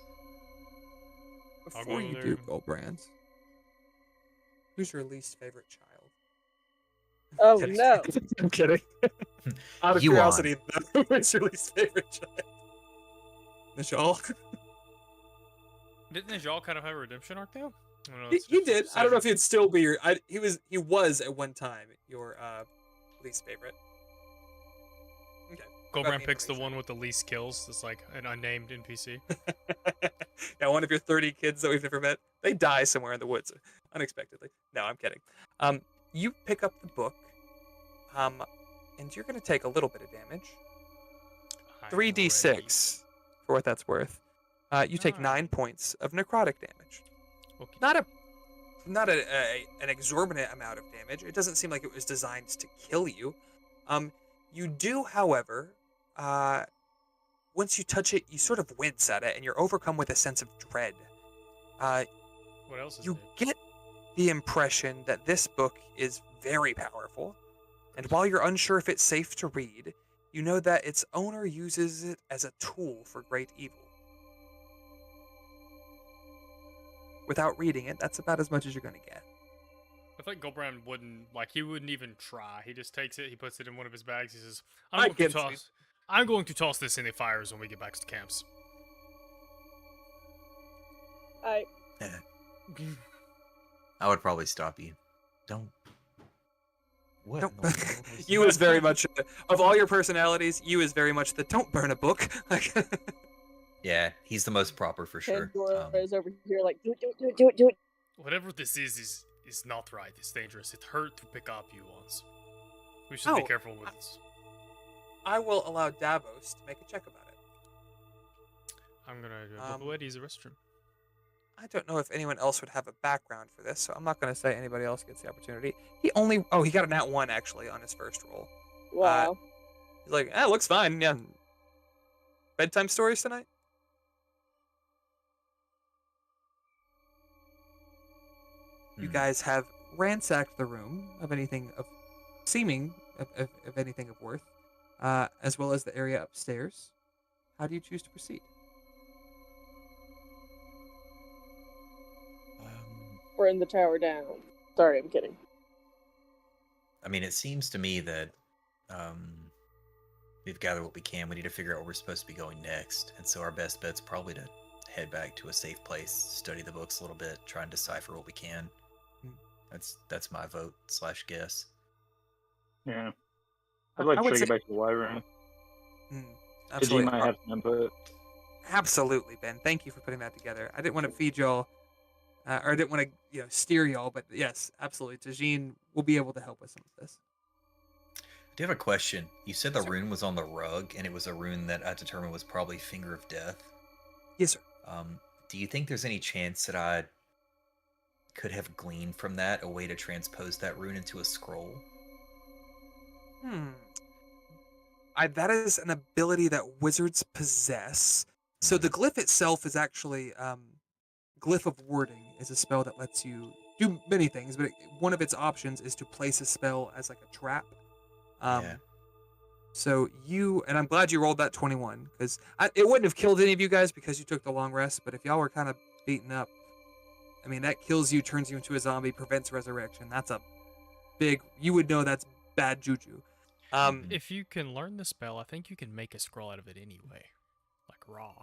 I'll Before go you there. do, Goldbrand, who's your least favorite child? Oh Kidding. no! I'm kidding. Out of You curiosity, though, who's your least favorite child? Nishal? Didn't Najal kind of have a redemption arc though? I don't know, He, it's he just did. I don't know if saving- he'd still be your. He was at one time your least favorite. Okay. Goldbrand the picks the information. one with the least kills. It's like an unnamed NPC. Yeah, one of your 30 kids that we've never met, they die somewhere in the woods unexpectedly. No, I'm kidding. You pick up the book, and you're going to take a little bit of damage. I'm 3d6 for what that's worth. You take 9 Nine. points of necrotic damage. ready. Okay. Not an exorbitant amount of damage. It doesn't seem like it was designed to kill you. You do, however, once you touch it, you sort of wince at it, and you're overcome with a sense of dread. What else is You it? get the impression that this book is very powerful, and while you're unsure if it's safe to read, You know that its owner uses it as a tool for great evil. Without reading it, that's about as much as you're going to get. I think Goldbrand he wouldn't even try. He just takes it, he puts it in one of his bags. He says, I can see. I'm going to toss this in the fires when we get back to camps. I I would probably stop you. Don't. What? Don't, in the world is you is very much of all your personalities. You is very much the don't burn a book. Like, Yeah, he's the most proper for sure. Pandora is over here like, do it. Whatever this is not right. It's dangerous. It hurt to pick up you once. We should be Oh, careful with this. I will allow Davos to make a check about it. I'm gonna go away to use the restroom. I don't know if anyone else would have a background for this, so I'm not going to say anybody else gets the opportunity. He got a nat 1 actually on his first roll. Wow. He's like, it looks fine. Yeah. Bedtime stories tonight? You guys have ransacked the room of anything of seeming of anything of worth, as well as the area upstairs. How do you choose to proceed? We're in the tower down. Sorry, I'm kidding. I mean, it seems to me that we've gathered what we can. We need to figure out where we're supposed to be going next, and so our best bet's probably to head back to a safe place, study the books a little bit, try and decipher what we can. That's my vote / guess. Yeah. I'd like I to would try to say- get back to the wyvern. Because you Absolutely. might have some input. Absolutely, Ben. Thank you for putting that together. I didn't want to feed y'all, or I didn't want to steer y'all, but yes, absolutely. Tajin will be able to help with some of this. I do have a question. You said the Sir. rune was on the rug, and it was a rune that I determined was probably Finger of Death. Yes, sir. Do you think there's any chance that I could have gleaned from that a way to transpose that rune into a scroll? That is an ability that wizards possess. So the glyph itself is actually Glyph of Warding is a spell that lets you do many things, but one of its options is to place a spell as like a trap. Yeah. So and I'm glad you rolled that 21, because it wouldn't have killed any of you guys because you took the long rest, but if y'all were kind of beaten up, I mean, that kills you, turns you into a zombie, prevents resurrection. That's a big, you would know that's bad juju. If you can learn the spell, I think you can make a scroll out of it anyway. Like raw.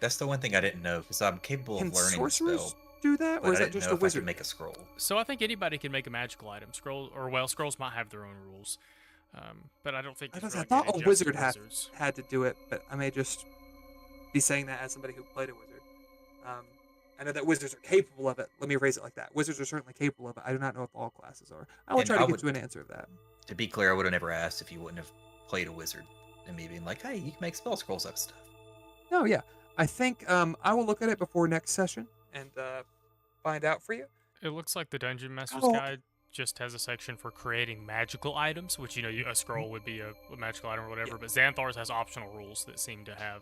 That's the one thing I didn't know, because I'm capable Can of learning the sorcerers spell. do that, But or is I that didn't just know a if I wizard? could make a scroll. So I think anybody can make a magical item. Scrolls might have their own rules. But I don't think I it's thought really a just wizard wizards. had to do it, but I may just be saying that as somebody who played a wizard. I know that wizards are capable of it. Let me phrase it like that. Wizards are certainly capable of it. I do not know if all classes are. I will And try to I get would- to an answer of that. To be clear, I would have never asked if you wouldn't have played a wizard. And me being like, hey, you can make spell scrolls out of stuff. No, yeah. I think I will look at it before next session and find out for you. It looks like the Dungeon Master's Oh. Guide just has a section for creating magical items, which, a scroll would be a magical item or whatever, but Xanthar's has optional rules that seem to have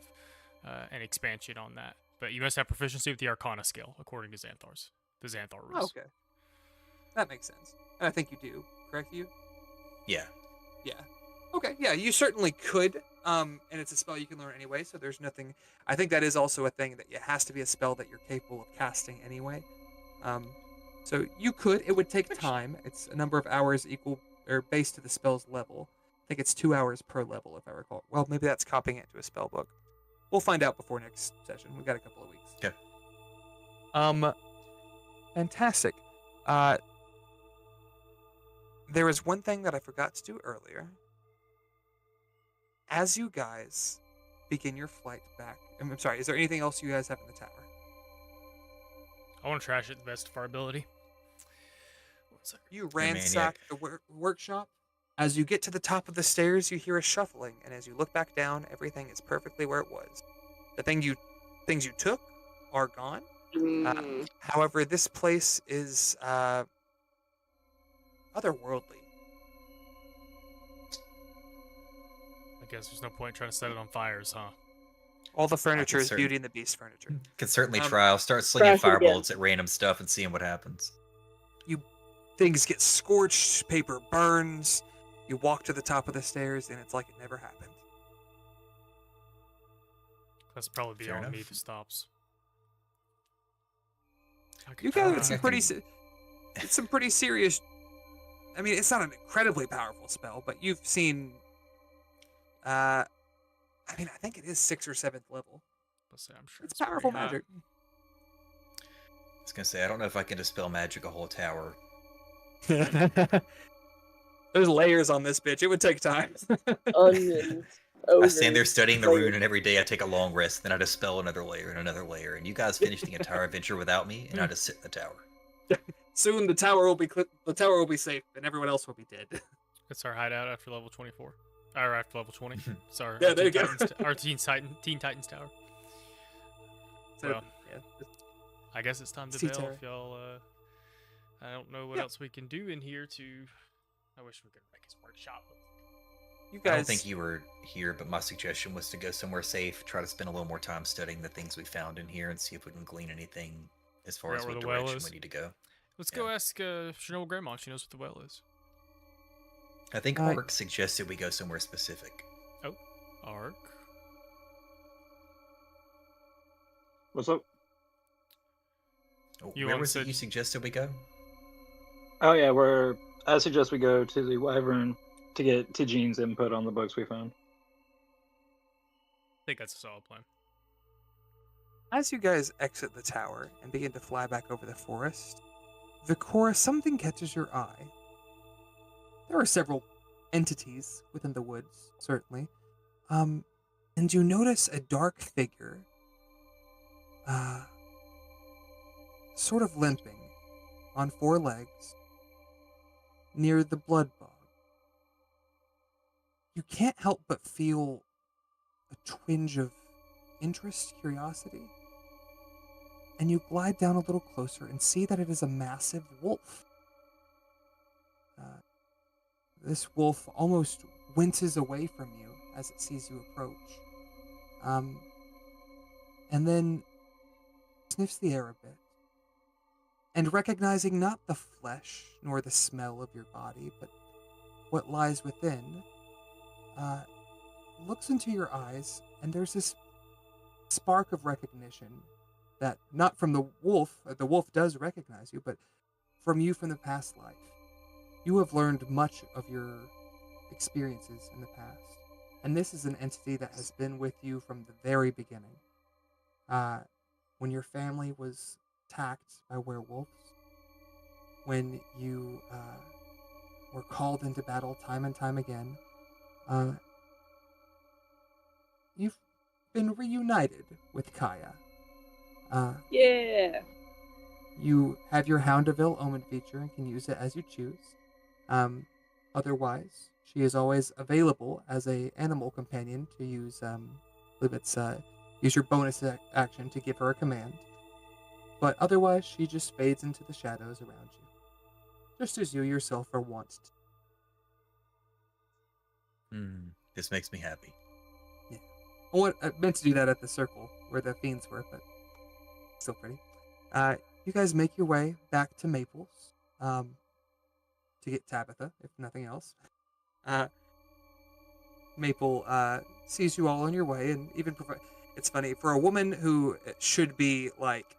an expansion on that. But you must have proficiency with the Arcana skill, according to Xanthar's. The Xanthar Oh, rules. okay. That makes sense. And I think you do. Correct you? Yeah. Yeah. Okay, yeah, you certainly could. And it's a spell you can learn anyway, so there's nothing. I think that is also a thing that it has to be a spell that you're capable of casting anyway. So you could. It would take time. It's a number of hours equal or based to the spell's level. I think it's 2 hours per level, if I recall. Well, maybe that's copying it to a spell book. We'll find out before next session. We've got a couple of weeks. Okay. Fantastic. There was one thing that I forgot to do earlier. As you guys begin your flight back, I'm sorry, is there anything else you guys have in the tower? I want to trash it the best of our ability. 1 second. You ransack the workshop. As you get to the top of the stairs, you hear a shuffling, and as you look back down, everything is perfectly where it was. The things you took are gone. However, this place is otherworldly. I guess there's no point trying to set it on fires, huh? All the furniture is certain- Beauty and the Beast furniture. Could certainly Um, try. I'll start slinging Crash it again. firebolts at random stuff and seeing what happens. Things get scorched, paper burns. You walk to the top of the stairs, and it's like it never happened. That's probably Fair beyond me enough. that stops. You I don't got think some pretty serious. I mean, it's not an incredibly powerful spell, but you've seen. I mean, I think it is 6th or 7th level. Let's say I'm sure It's pretty powerful high. magic. I was gonna say I don't know if I can dispel magic a whole tower. There's layers on this bitch. It would take time. Onions. I stand there Ogres, studying the layers. rune, and every day I take a long rest. Then I dispel another layer and another layer. And you guys finish the entire adventure without me, and I just sit in the tower. Soon the tower will be safe, and everyone else will be dead. It's our hideout after level 24. Or after level 20. Sorry. Yeah, there you go. Our Teen Titans Tower. So, Well, yeah, I guess it's time to Sea bail Terror. if y'all, I don't know what Yeah. else we can do in here to... I wish we could make his workshop. you I guys. don't think you were here, but my suggestion was to go somewhere safe, try to spend a little more time studying the things we found in here, and see if we can glean anything as far Figure as out where what the well direction is. we need to go. Let's Yeah. go ask Chernobyl Grandma. She knows what the well is. I think Right. Mark suggested we go somewhere specific. Ark. What's up? Oh, You where once was it said- you suggested we go? Oh yeah, I suggest we go to the Wyvern to get Tijine's input on the books we found. I think that's a solid plan. As you guys exit the tower and begin to fly back over the forest, Vicora, something catches your eye. There are several entities within the woods, certainly. And you notice a dark figure, sort of limping on 4 legs near the blood bog. You can't help but feel a twinge of interest, curiosity, and you glide down a little closer and see that it is a massive wolf. This wolf almost winces away from you as it sees you approach, and then sniffs the air a bit, and recognizing not the flesh nor the smell of your body, but what lies within, looks into your eyes, and there's this spark of recognition that not from the wolf does recognize you, but from you from the past life. You have learned much of your experiences in the past, and this is an entity that has been with you from the very beginning. When your family was attacked by werewolves, when you were called into battle time and time again, you've been reunited with Kaya. Yeah. You have your Houndeville Omen feature and can use it as you choose. Otherwise, she is always available as a animal companion to use. I believe it's use your bonus action to give her a command. But otherwise, she just fades into the shadows around you, just as you yourself are wont to. This makes me happy. I meant to do that at the circle where the fiends were, but still pretty. You guys make your way back to Maples to get Tabitha, if nothing else. Maple sees you all on your way and even it's funny, for a woman who should be like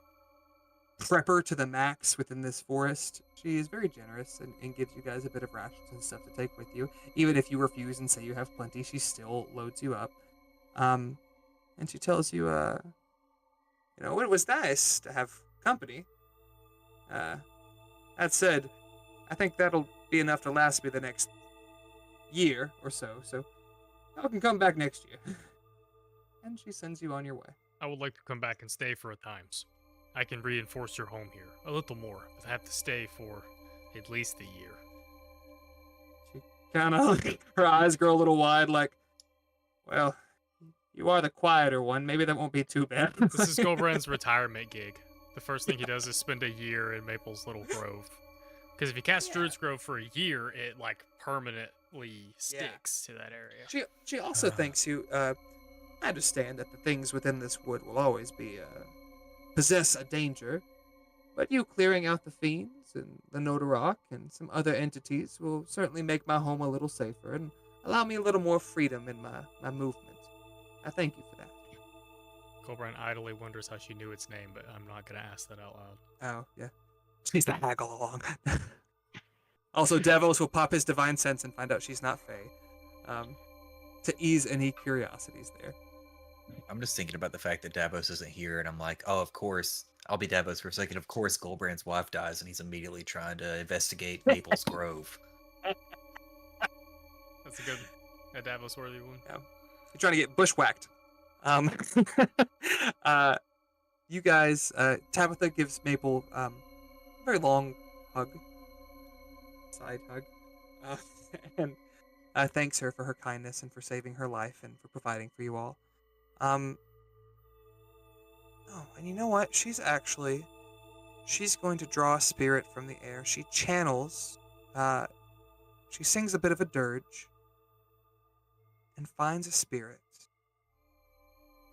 prepper to the max within this forest, she is very generous and gives you guys a bit of rations and stuff to take with you. Even if you refuse and say you have plenty, she still loads you up. And she tells you, it was nice to have company. That said, I think that'll be enough to last me the next year or so I can come back next year. And she sends you on your way. I would like to come back and stay for a times. I can reinforce your home here a little more, but I have to stay for at least a year. She kind of, her eyes grow a little wide, like, well, you are the quieter one. Maybe that won't be too bad. This is Goldbrand's retirement gig. The first thing he does is spend a year in Maple's Little Grove. Because if you cast Druid's Grove for a year, it like permanently sticks to that area. She also thanks you. I understand that the things within this wood will always be possess a danger, but you clearing out the fiends and the Nodarok and some other entities will certainly make my home a little safer and allow me a little more freedom in my movement. I thank you for that. Colbrand idly wonders how she knew its name, but I'm not gonna ask that out loud. Oh, yeah. Just needs to haggle along. Also, Davos will pop his divine sense and find out she's not Fae, to ease any curiosities there. I'm just thinking about the fact that Davos isn't here, and I'm like, oh, of course. I'll be Davos for a second. Of course, Goldbrand's wife dies, and he's immediately trying to investigate Maple's Grove. That's a Davos worthy one. Yeah. You're trying to get bushwhacked. You guys, Tabitha gives Maple a very long hug, side hug, and thanks her for her kindness and for saving her life and for providing for you all. Oh, and you know what? She's going to draw a spirit from the air. She channels, she sings a bit of a dirge and finds a spirit,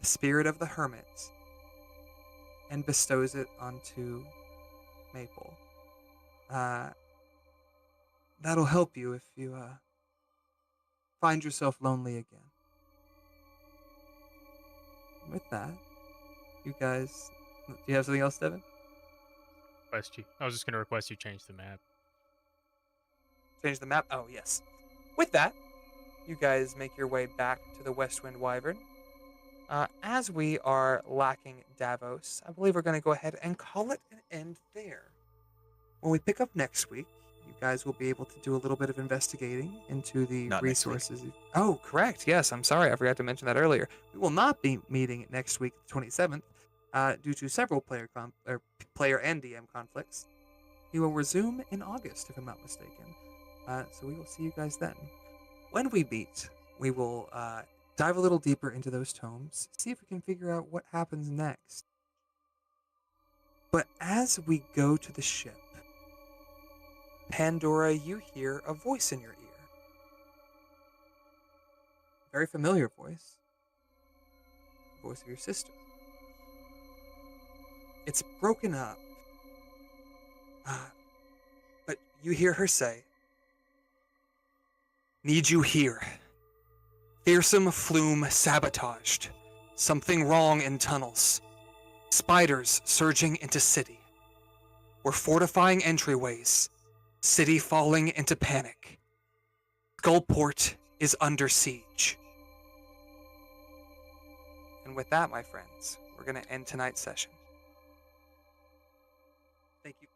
the spirit of the hermit, and bestows it onto Maple. That'll help you if you find yourself lonely again. With that, you guys, do you have something else, Devin? I was just gonna request you change the map. Change the map? Oh, yes. With that, you guys make your way back to the Westwind Wyvern. As we are lacking Davos, I believe we're going to go ahead and call it an end there. When we pick up next week, you guys will be able to do a little bit of investigating into the Not next week. resources. Oh, correct. Yes, I'm sorry. I forgot to mention that earlier. We will not be meeting next week, the 27th, due to several player and DM conflicts. We will resume in August, if I'm not mistaken. So we will see you guys then. When we meet, we will dive a little deeper into those tomes, see if we can figure out what happens next. But as we go to the ship, Pandora, you hear a voice in your ear. Very familiar voice. The voice of your sister. It's broken up. But you hear her say, "Need you here. Fearsome flume sabotaged. Something wrong in tunnels. Spiders surging into city. We're fortifying entryways. City falling into panic. Skullport is under siege." And with that, my friends, we're going to end tonight's session. Thank you.